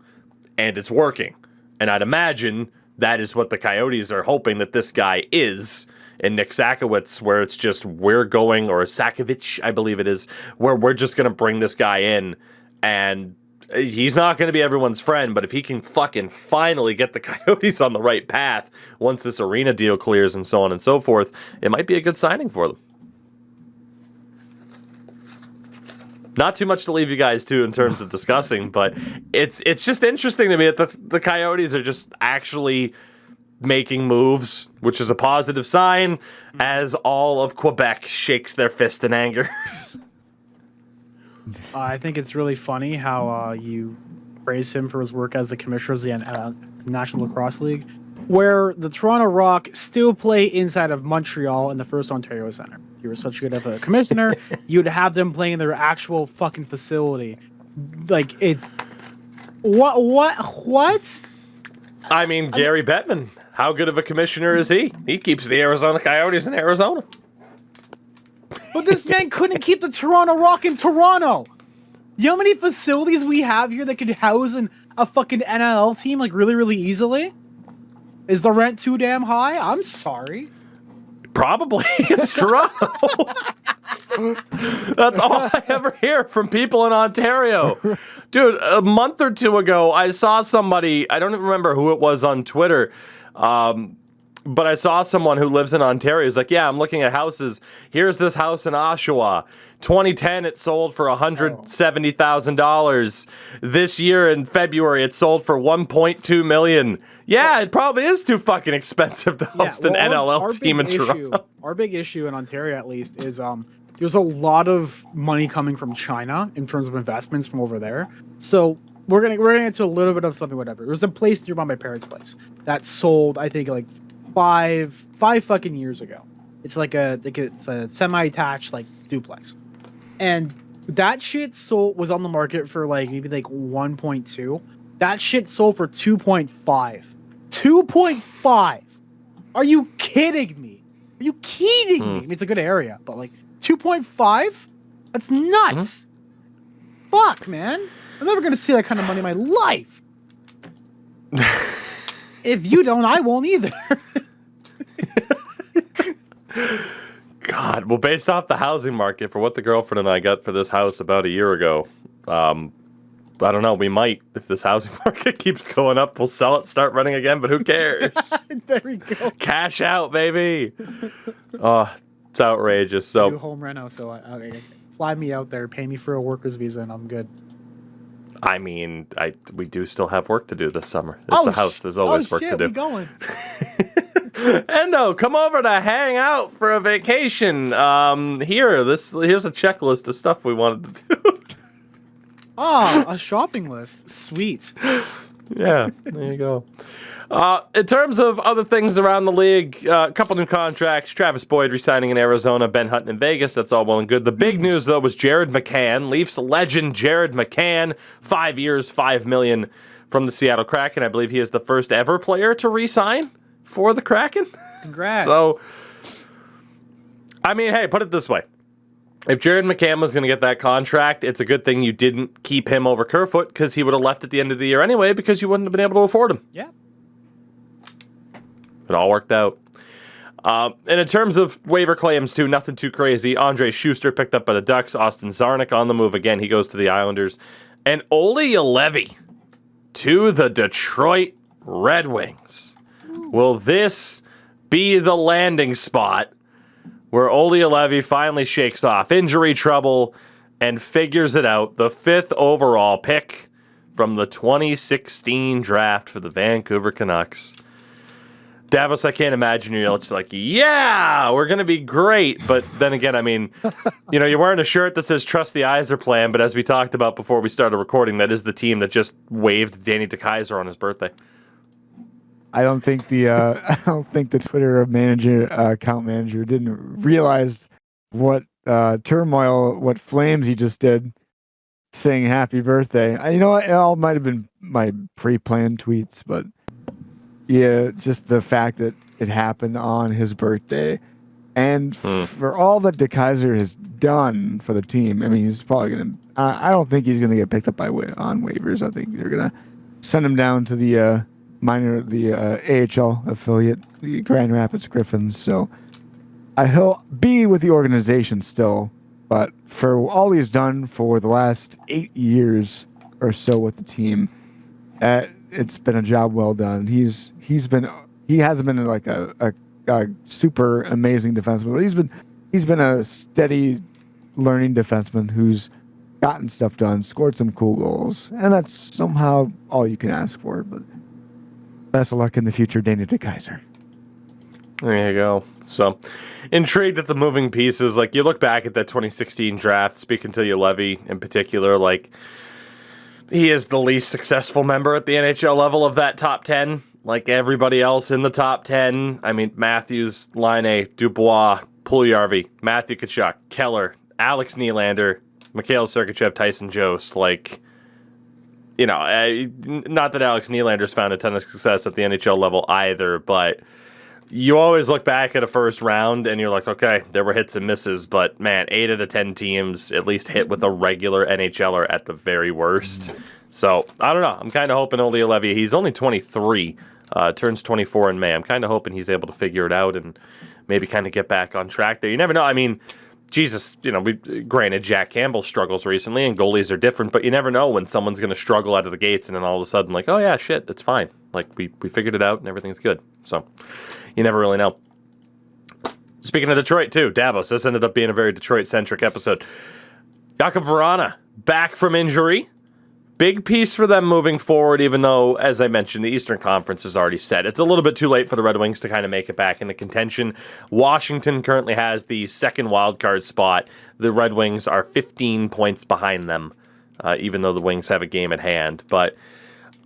And it's working. And I'd imagine that is what the Coyotes are hoping that this guy is. And Nick Sakowicz, where it's just we're going, or Sakovic, I believe it is, where we're just going to bring this guy in and he's not going to be everyone's friend, but if he can fucking finally get the Coyotes on the right path once this arena deal clears and so on and so forth, it might be a good signing for them. Not too much to leave you guys to in terms of discussing, but it's just interesting to me that the Coyotes are just actually making moves, which is a positive sign, as all of Quebec shakes their fist in anger. I think it's really funny how you praise him for his work as the commissioner of the National Lacrosse League, where the Toronto Rock still play inside of Montreal in the First Ontario Centre. If you were such good of a commissioner, you'd have them playing in their actual fucking facility. Like, it's... What? I mean, Gary Bettman, how good of a commissioner is he? He keeps the Arizona Coyotes in Arizona. But this man couldn't keep the Toronto Rock in Toronto. You know how many facilities we have here that could house a fucking NLL team like really, really easily? Is the rent too damn high? I'm sorry. Probably. It's Toronto. That's all I ever hear from people in Ontario. Dude, a month or two ago, I saw somebody, I don't even remember who it was on Twitter, but I saw someone who lives in Ontario. He's like, yeah, I'm looking at houses. Here's this house in Oshawa. 2010, it sold for $170,000. This year in February, it sold for $1.2 million. Yeah, it probably is too fucking expensive to host an NLL team in Toronto. Our big issue in Ontario, at least, is there's a lot of money coming from China in terms of investments from over there. So we're gonna get into a little bit of something, whatever. There's a place nearby my parents' place that sold, I think, like five fucking years ago. It's it's a semi-attached like duplex, and that shit was on the market for like maybe like 1.2. That shit sold for 2.5. 2.5. Are you kidding me? Are you kidding me? I mean, it's a good area, but like 2.5? That's nuts. Fuck, man. I'm never gonna see that kind of money in my life. If you don't, I won't either. God, well, based off the housing market for what the girlfriend and I got for this house about a year ago, I don't know, we might, if this housing market keeps going up, we'll sell it, start running again, but who cares? There we go. Cash out, baby. Oh, it's outrageous. So do home reno, so I fly me out there, pay me for a worker's visa, and I'm good. I mean, we do still have work to do this summer. It's a house. There's always work to do. We going. Endo, come over to hang out for a vacation. Here's a checklist of stuff we wanted to do. A shopping list. Sweet. Yeah, there you go. In terms of other things around the league, a couple new contracts. Travis Boyd resigning in Arizona, Ben Hutton in Vegas. That's all well and good. The big news, though, was Jared McCann. Leafs legend Jared McCann. 5 years, $5 million from the Seattle Kraken. I believe he is the first ever player to re-sign for the Kraken. Congrats. So, I mean, hey, put it this way. If Jared McCann was going to get that contract, it's a good thing you didn't keep him over Kerfoot because he would have left at the end of the year anyway because you wouldn't have been able to afford him. Yeah. It all worked out. And in terms of waiver claims, too, nothing too crazy. Andre Schuster picked up by the Ducks. Austin Zarnik on the move again. He goes to the Islanders. And Ole Juolevi to the Detroit Red Wings. Will this be the landing spot where Ole Juolevi finally shakes off injury trouble and figures it out? The 5th overall pick from the 2016 draft for the Vancouver Canucks. Davos, I can't imagine you're just like, yeah, we're going to be great. But then again, I mean, you're wearing a shirt that says trust the Yzer plan. But as we talked about before we started recording, that is the team that just waived Danny DeKeyser on his birthday. I don't think the Twitter account manager didn't realize what turmoil, what flames he just did, saying happy birthday. You know what? It all might have been my pre-planned tweets, but yeah, just the fact that it happened on his birthday, and for all that DeKeyser has done for the team, I mean, he's probably gonna. I don't think he's gonna get picked up on waivers. I think they're gonna send him down to the AHL affiliate, the Grand Rapids Griffins. So he'll be with the organization still, but for all he's done for the last 8 years or so with the team, it's been a job well done. He hasn't been like a super amazing defenseman, but he's been a steady learning defenseman who's gotten stuff done, scored some cool goals, and that's somehow all you can ask for. But best of luck in the future, Danny DeKeyser. There you go. So, intrigued at the moving pieces. Like, you look back at that 2016 draft, speaking to Juolevi in particular, like, he is the least successful member at the NHL level of that top 10. Like everybody else in the top 10. I mean, Matthews, Laine, Dubois, Puljujarvi, Matthew Tkachuk, Keller, Alex Nylander, Mikhail Sergachev, Tyson Jost. Like, not that Alex Nylander's found a ton of success at the NHL level either, but you always look back at a first round and you're like, okay, there were hits and misses, but man, 8 out of 10 teams at least hit with a regular NHLer at the very worst. So, I don't know. I'm kind of hoping Ole Juolevi, he's only 23, turns 24 in May. I'm kind of hoping he's able to figure it out and maybe kind of get back on track there. You never know. I mean, Jesus, granted, Jack Campbell struggles recently and goalies are different, but you never know when someone's going to struggle out of the gates and then all of a sudden, like, oh yeah, shit, it's fine. Like, we figured it out and everything's good. So, you never really know. Speaking of Detroit, too, Davos, this ended up being a very Detroit-centric episode. Jakub Vrana, back from injury. Big piece for them moving forward, even though, as I mentioned, the Eastern Conference is already set. It's a little bit too late for the Red Wings to kind of make it back into contention. Washington currently has the second wildcard spot. The Red Wings are 15 points behind them, even though the Wings have a game at hand. But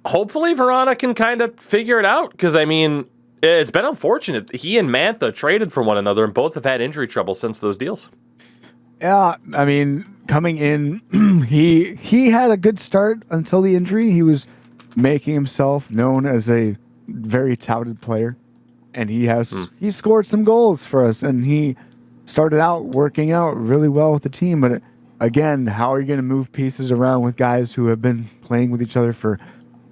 hopefully Vrana can kind of figure it out, because, I mean, it's been unfortunate. He and Mantha traded for one another, and both have had injury trouble since those deals. Yeah, I mean, coming in, he had a good start until the injury. He was making himself known as a very touted player, and he scored some goals for us, and he started out working out really well with the team. But again, how are you going to move pieces around with guys who have been playing with each other for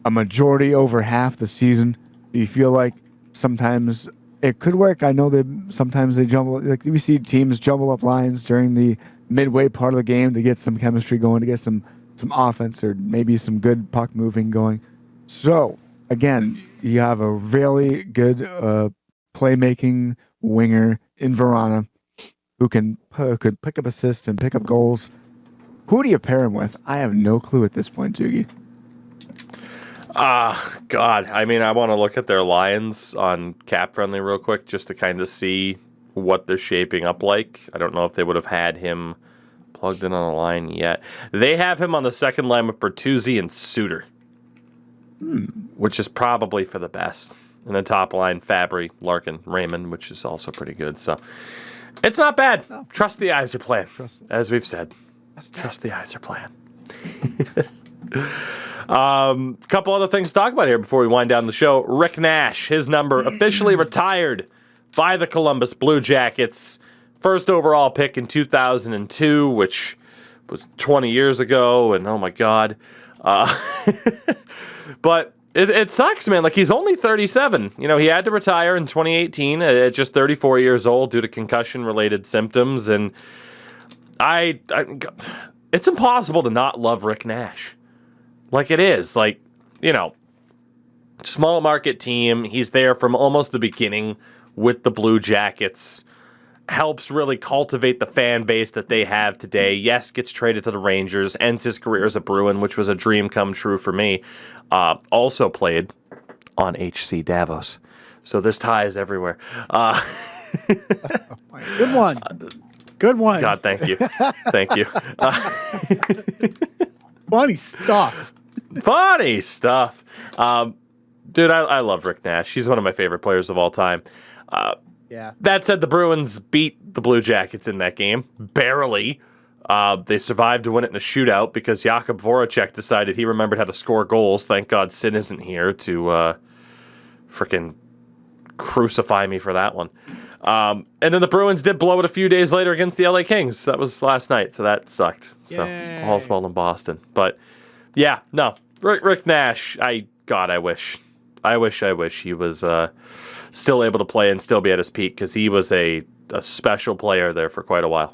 a majority over half the season? Do you feel like sometimes it could work? I know that sometimes they jumble, like we see teams jumble up lines during the midway part of the game to get some chemistry going, to get some offense or maybe some good puck moving going. So again, you have a really good playmaking winger in Vrana who could pick up assists and pick up goals. Who do you pair him with? I have no clue at this point, Tougie. God. I mean, I want to look at their lines on Cap Friendly real quick just to kind of see what they're shaping up like. I don't know if they would have had him plugged in on a line yet. They have him on the second line with Bertuzzi and Suter, which is probably for the best. And the top line, Fabry, Larkin, Raymond, which is also pretty good. So it's not bad. No. Trust the Yzer plan, as we've said. Trust the Yzer plan. Couple other things to talk about here before we wind down the show. Rick Nash, his number officially retired by the Columbus Blue Jackets. first overall pick in 2002, which was 20 years ago, and oh my God. But it sucks, man. Like, he's only 37. You know, he had to retire in 2018 at just 34 years old due to concussion-related symptoms, and it's impossible to not love Rick Nash. Like, it is. Like, you know, small market team. He's there from almost the beginning with the Blue Jackets. Helps really cultivate the fan base that they have today. Yes, gets traded to the Rangers. Ends his career as a Bruin, which was a dream come true for me. Also played on HC Davos. So there's ties everywhere. Good one. Good one. God, thank you. Thank you. Funny stuff. Funny stuff. Dude, I love Rick Nash. He's one of my favorite players of all time. Yeah. That said, the Bruins beat the Blue Jackets in that game. Barely. They survived to win it in a shootout because Jakub Voracek decided he remembered how to score goals. Thank God Sid isn't here to frickin' crucify me for that one. And then the Bruins did blow it a few days later against the LA Kings. That was last night, so that sucked. So Yay. all's well in Boston. But yeah, no. Rick Nash, I wish he was still able to play and still be at his peak, because he was a special player there for quite a while.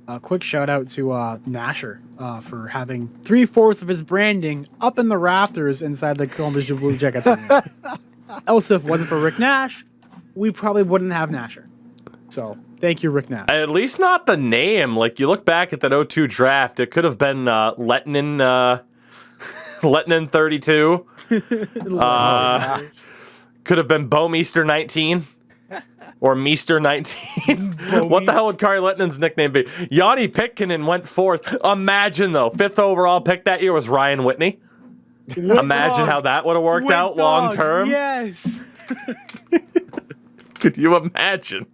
A quick shout out to Nasher for having 3/4 of his branding up in the rafters inside the Columbus Blue Jackets. Also, if it wasn't for Rick Nash, we probably wouldn't have Nasher. So, thank you, Rick Nash. At least not the name. Like, you look back at that 02 draft, it could have been Lettinen 32. Could have been Meester 19. Or Meester 19. What the hell would Kari Lettinen's nickname be? Yanni Pitkinen went 4th. Imagine, though, 5th overall pick that year was Ryan Whitney. Imagine how that would have worked out long term. Yes. Could you imagine?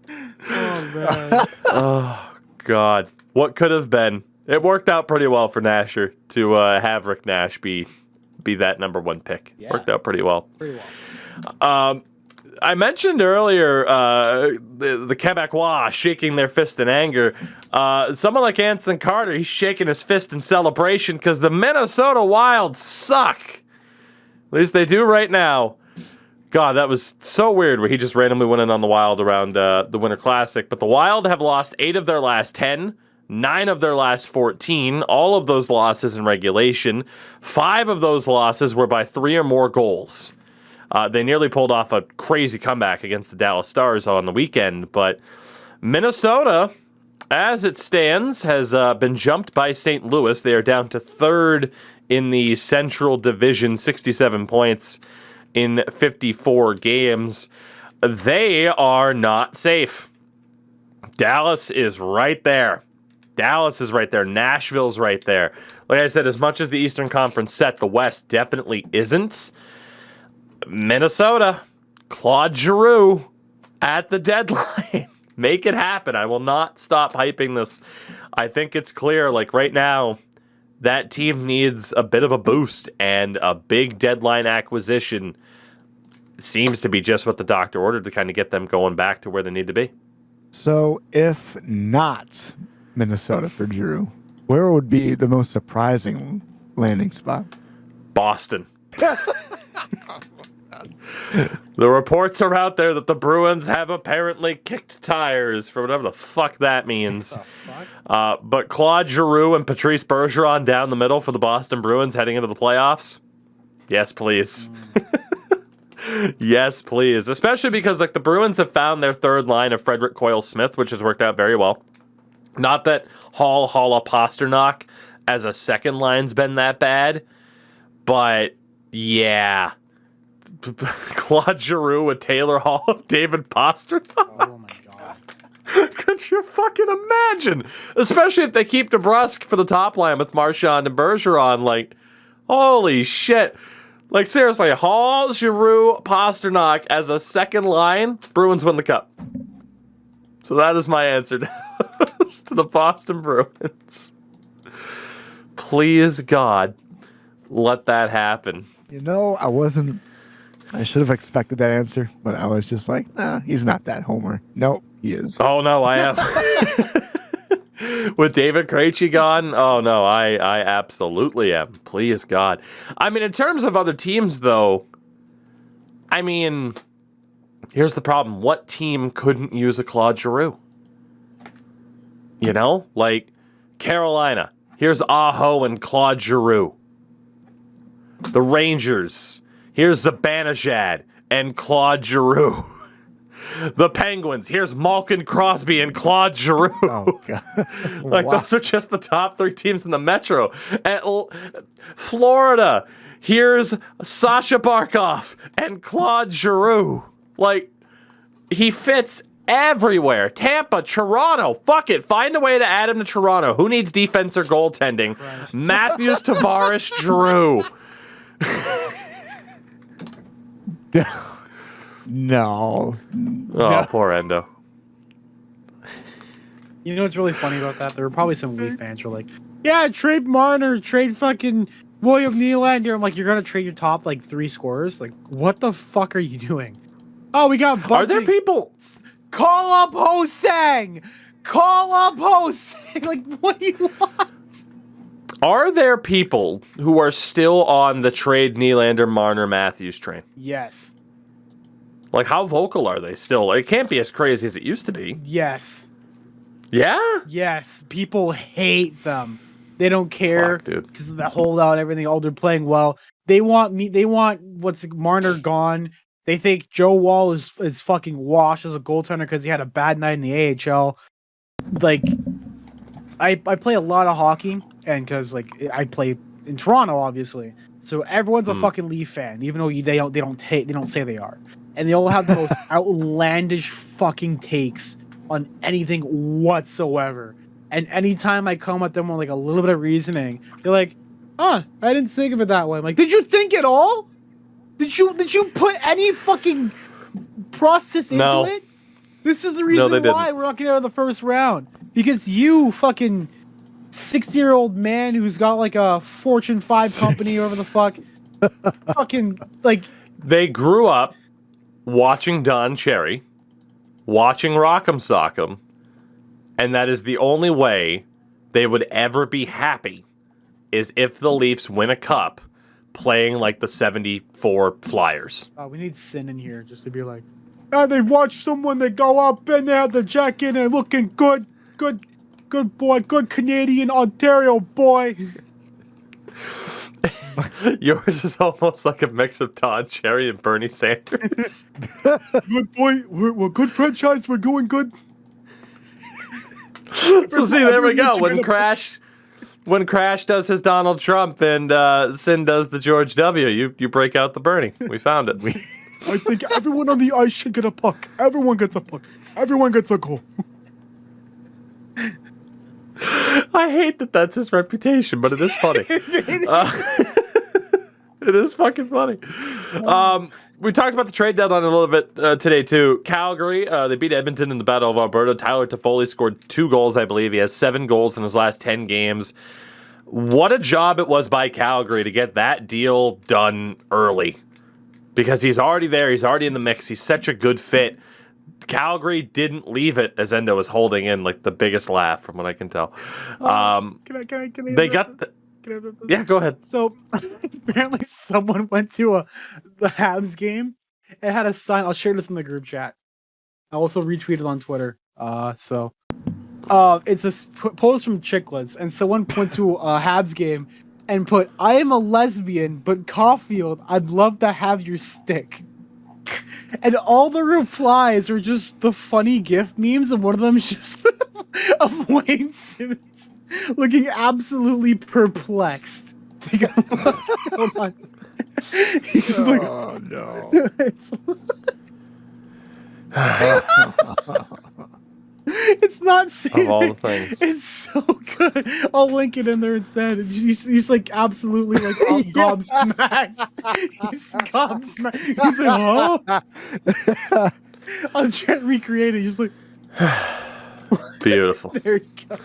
Oh, man. Oh, God. What could have been? It worked out pretty well for Nasher to have Rick Nash be that number 1 pick. Yeah. Worked out pretty well. Pretty well. I mentioned earlier the Quebecois shaking their fist in anger. Someone like Anson Carter, he's shaking his fist in celebration because the Minnesota Wild suck. At least they do right now. God, that was so weird where he just randomly went in on the Wild around the Winter Classic. But the Wild have lost 8 of their last 10, 9 of their last 14, all of those losses in regulation. 5 of those losses were by 3 or more goals. They nearly pulled off a crazy comeback against the Dallas Stars on the weekend, but Minnesota, as it stands, has been jumped by St. Louis. They are down to 3rd in the Central Division, 67 points in 54 games. They are not safe. Dallas is right there. Dallas is right there. Nashville's right there. Like I said, as much as the Eastern Conference set, the West definitely isn't. Minnesota, Claude Giroux at the deadline. Make it happen. I will not stop hyping this. I think it's clear, like right now, that team needs a bit of a boost, and a big deadline acquisition seems to be just what the doctor ordered to kind of get them going back to where they need to be. So, if not Minnesota for Giroux, where would be the most surprising landing spot? Boston. The reports are out there that the Bruins have apparently kicked tires, for whatever the fuck that means. But Claude Giroux and Patrice Bergeron down the middle for the Boston Bruins heading into the playoffs? Yes, please. Yes, please. Especially because like the Bruins have found their 3rd line of Frederick Coyle-Smith, which has worked out very well. Not that Hall Pasternak as a 2nd line's been that bad, but yeah. Claude Giroux with Taylor Hall, David Pasternak. Oh, my God. Could you fucking imagine? Especially if they keep DeBrusque for the top line with Marchand and Bergeron. Like, holy shit. Like, seriously, Hall, Giroux, Pasternak as a 2nd line, Bruins win the cup. So that is my answer to the Boston Bruins. Please, God, let that happen. You know, I wasn't I should have expected that answer, but I was just like, nah, he's not that homer. Nope, he is. Oh no, I am. With David Krejci gone, oh no, I absolutely am. Please God. I mean, in terms of other teams, though, I mean, here's the problem: what team couldn't use a Claude Giroux? You know, like Carolina. Here's Aho and Claude Giroux. The Rangers. Here's Zibanejad and Claude Giroux. The Penguins. Here's Malkin Crosby and Claude Giroux. Oh, God. Like, Wow. those are just the top 3 teams in the Metro. And Florida. Here's Sasha Barkov and Claude Giroux. Like, he fits everywhere. Tampa, Toronto. Fuck it. Find a way to add him to Toronto. Who needs defense or goaltending? Christ. Matthews, Tavares, Giroux. No. Oh, poor Endo. You know what's really funny about that? There were probably some Leaf fans who were like, yeah, trade Marner, trade fucking William Nylander. I'm like, you're going to trade your top, 3 scorers? Like, what the fuck are you doing? Oh, we got Are there people... Call up Ho-Sang! Call up Ho-Sang! Like, what do you want? Are there people who are still on the trade Nylander, Marner, Matthews train? Yes. Like, how vocal are they still? It can't be as crazy as it used to be. Yes. Yeah? Yes. People hate them. They don't care Fuck, dude. because of the holdout and everything. Oh, they're playing well. They want Marner gone. They think Joe Wall is fucking washed as a goaltender because he had a bad night in the AHL. Like, I play a lot of hockey, and because I play in Toronto, obviously, so everyone's a fucking Leaf fan, even though they don't say they are, and they all have the most outlandish fucking takes on anything whatsoever. And anytime I come at them with a little bit of reasoning, they're like, "Huh, I didn't think of it that way." I'm like, "Did you think at all? Did you put any fucking process into No. it? This is the reason they why didn't. we're not getting out of the first round. Because you fucking 60-year-old man who's got a Fortune 5 company over the fuck fucking They grew up watching Don Cherry, watching Rock'em Sock'em, and that is the only way they would ever be happy is if the Leafs win a cup playing like the 74 Flyers. we need Sin in here just to be like, they watch someone that go up and they have the jacket and looking good boy, good Canadian Ontario boy. Yours is almost like a mix of Don Cherry and Bernie Sanders. Good boy, we're good franchise, we're going good. So see, there we go. When Crash does his Donald Trump and Sin does the George W, you break out the Bernie. We found it. I think everyone on the ice should get a puck. Everyone gets a puck. Everyone gets a goal. I hate that that's his reputation, but it is funny. It is fucking funny. We talked about the trade deadline a little bit today, too. Calgary, they beat Edmonton in the Battle of Alberta. Tyler Toffoli scored 2 goals, I believe. He has 7 goals in his last 10 games. What a job it was by Calgary to get that deal done early. Because he's already there. He's already in the mix. He's such a good fit. Calgary didn't leave it as Endo was holding in the biggest laugh from what I can tell. Can I They got the... Yeah, go ahead. So apparently someone went to the Habs game and had a sign. I'll share this in the group chat. I also retweeted on Twitter. It's a post from Chicklets, and someone went to a Habs game and put, "I am a lesbian, but Caulfield, I'd love to have your stick." And all the replies are just the funny GIF memes, and one of them is just of Wayne Simmons looking absolutely perplexed. Hold on. He's like, Oh, no. It's not saying Of all the things. It's so good. I'll link it in there instead. He's like absolutely gobsmacked. He's gobsmacked. He's like, huh? I'm trying to recreate it. He's like, Beautiful. there you go.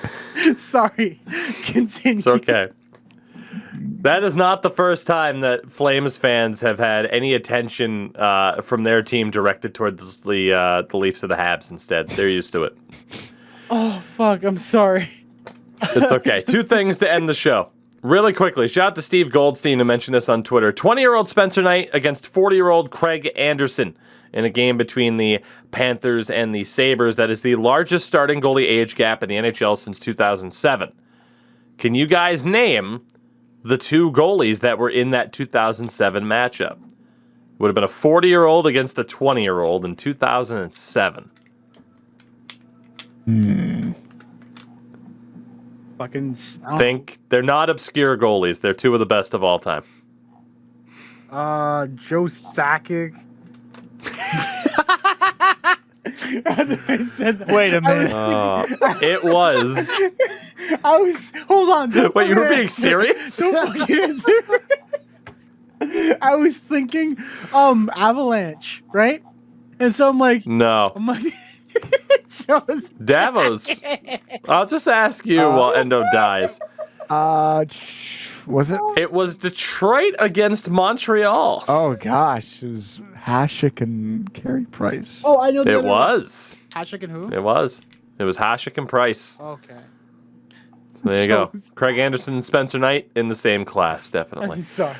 Sorry. Continue. It's okay. That is not the first time that Flames fans have had any attention from their team directed toward the Leafs of the Habs instead. They're used to it. Oh, fuck. I'm sorry. It's okay. Two things to end the show. Really quickly, shout out to Steve Goldstein who mentioned this on Twitter. 20-year-old Spencer Knight against 40-year-old Craig Anderson in a game between the Panthers and the Sabres. That is the largest starting goalie age gap in the NHL since 2007. Can you guys name the two goalies that were in that 2007 matchup? Would have been a 40-year-old against a 20-year-old in 2007. Fucking Think they're not obscure goalies. They're two of the best of all time. Joe Sakic. I said that. Wait a minute. It was. Hold on. Wait, you were being serious? I was thinking, Avalanche, right? And so I'm like, No. Davos. I'll just ask you while Endo dies. Was it? It was Detroit against Montreal. Oh gosh, it was Hasek and Carey Price. Oh, I know. It was. Hasek and who? It was. It was Hasek and Price. Okay. So there you go. Craig Anderson and Spencer Knight in the same class, definitely. I'm sorry.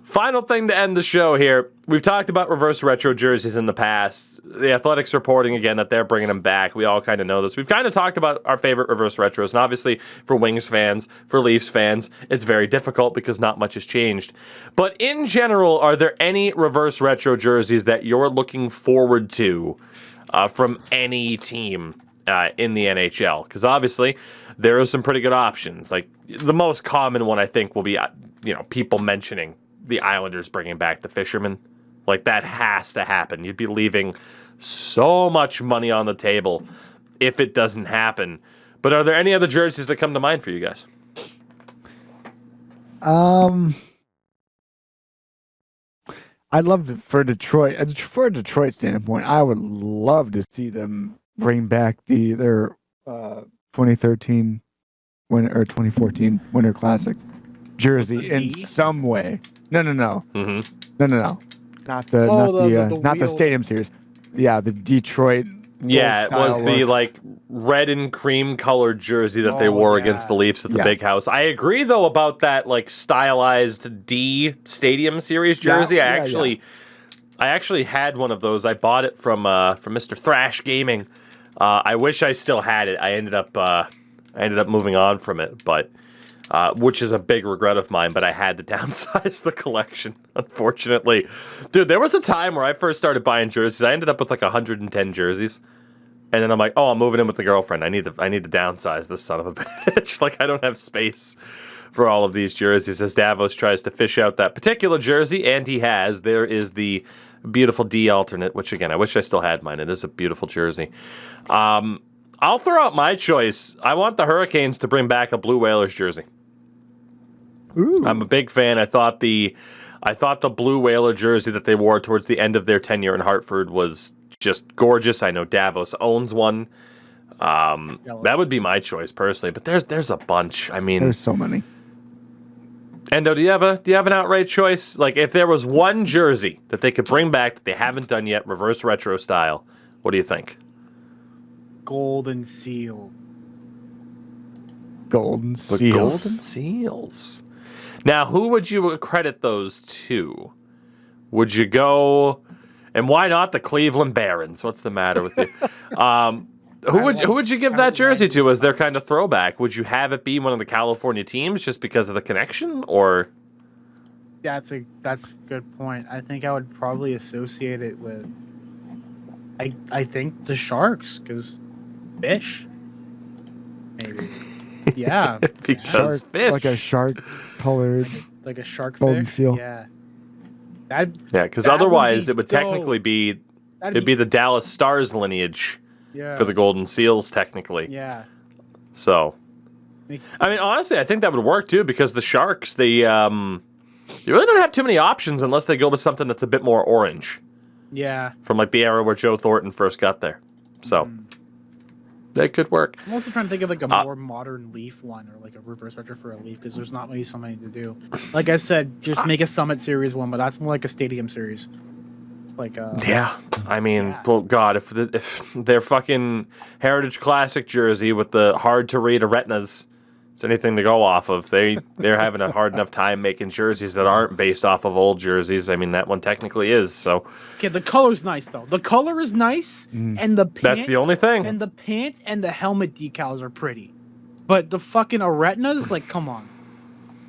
Final thing to end the show here. We've talked about reverse retro jerseys in the past. The Athletics reporting again that they're bringing them back. We all kind of know this. We've kind of talked about our favorite reverse retros. And obviously, for Wings fans, for Leafs fans, it's very difficult because not much has changed. But in general, are there any reverse retro jerseys that you're looking forward to from any team in the NHL? Because obviously, there are some pretty good options. Like the most common one, I think, will be people mentioning the Islanders bringing back the Fisherman. Like, that has to happen. You'd be leaving so much money on the table if it doesn't happen. But are there any other jerseys that come to mind for you guys? I'd love to, for Detroit. For a Detroit standpoint, I would love to see them bring back their 2013 winter or 2014 Winter Classic jersey in some way. No. Mm-hmm. No. Not the Stadium Series. Yeah, the Detroit. Yeah, it was the red and cream colored jersey that they wore against the Leafs at the Big House. I agree though about that stylized D Stadium Series jersey. I actually had one of those. I bought it from Mr. Thrash Gaming. I wish I still had it. I ended up moving on from it, but which is a big regret of mine, but I had to downsize the collection, unfortunately. Dude, there was a time where I first started buying jerseys. I ended up with 110 jerseys. And then I'm like, oh, I'm moving in with the girlfriend. I need to downsize this son of a bitch. I don't have space for all of these jerseys. As Davos tries to fish out that particular jersey, and he has, there is the beautiful D alternate, which again, I wish I still had mine. It is a beautiful jersey. I'll throw out my choice. I want the Hurricanes to bring back a Blue Whalers jersey. Ooh. I'm a big fan. I thought the Blue Whaler jersey that they wore towards the end of their tenure in Hartford was just gorgeous. I know Davos owns one. That would be my choice personally, but there's a bunch. I mean, there's so many. Endo, do you have an outright choice? If there was one jersey that they could bring back that they haven't done yet, reverse retro style, what do you think? Golden Seal. Golden Seals. The Golden Seals. Now, who would you credit those to? Would you go, and why not the Cleveland Barons? What's the matter with you? Who would you give that jersey to as their kind of throwback? Would you have it be one of the California teams just because of the connection, or? That's a good point. I think I would probably associate it with. I think the Sharks because fish. Maybe. Yeah. Because fish. Like a shark colored. Like a shark Golden fish. Seal. Yeah. Because otherwise it would technically be it'd be the Dallas Stars lineage for the Golden Seals technically. Yeah. So, I mean, honestly, I think that would work too because the Sharks, they really don't have too many options unless they go with something that's a bit more orange. Yeah. From the era where Joe Thornton first got there. So, That could work. I'm also trying to think of like a more modern Leaf one or like a reverse retro for a Leaf because there's not really so many to do. Like I said, just make a Summit Series one, but that's more like a Stadium Series. Like yeah, I mean, well, God, if their fucking Heritage Classic jersey with the hard to read retinas is anything to go off of, they're having a hard enough time making jerseys that aren't based off of old jerseys. I mean, that one technically is. So okay, the color's nice though. The color is nice, and the pants, that's the only thing. And the pants and the helmet decals are pretty, but the fucking retinas, like, come on.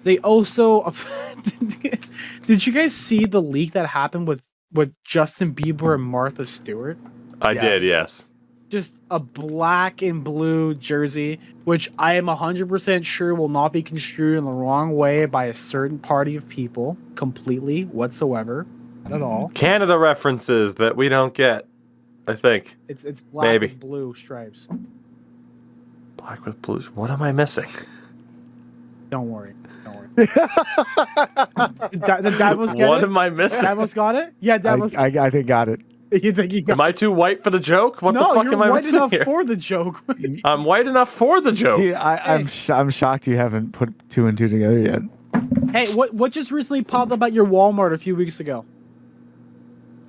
They also did you guys see the leak that happened with Justin Bieber and Martha Stewart? I did, yes. Just a black and blue jersey, which I am 100% sure will not be construed in the wrong way by a certain party of people, completely, whatsoever, not at all. Canada references that we don't get, I think. It's black with blue stripes. Black with blue. What am I missing? Don't worry. The Davos get what it? am I missing? Davos got it? Yeah, Davos. I think got it. You think he got Am I too white for the joke? What the fuck am I white missing enough here? for the joke. I'm white enough for the joke. Dude, I'm shocked you haven't put two and two together yet. Hey, what just recently popped up at your Walmart a few weeks ago?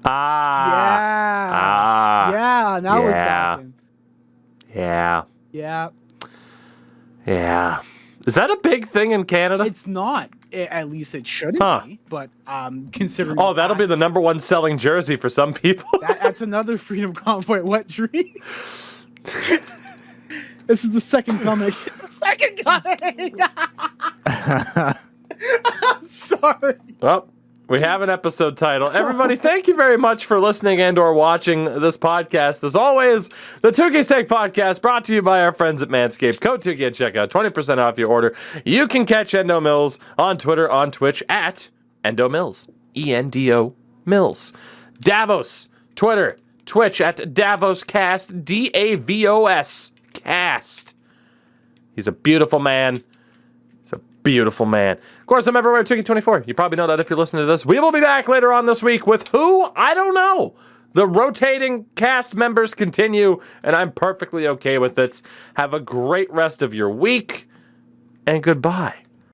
Yeah, now we're talking. Yeah. Yeah. Is that a big thing in Canada? It's not. At least it shouldn't be. But considering. Oh, that'll be the number one selling jersey for some people. That's another Freedom Convoy wet dream. This is the second comic. I'm sorry. Well, we have an episode title. Everybody, thank you very much for listening and or watching this podcast. As always, the Tougies Take Podcast brought to you by our friends at Manscaped. Code Tougie at checkout, 20% off your order. You can catch Endo Mills on Twitter, on Twitch at Endo Mills. ENDO Mills. Davos, Twitter, Twitch at DavosCast, DAVOS Cast. He's a beautiful man. Beautiful man. Of course, I'm everywhere, Tougie24. You probably know that if you're listening to this. We will be back later on this week with who? I don't know. The rotating cast members continue, and I'm perfectly okay with it. Have a great rest of your week, and goodbye.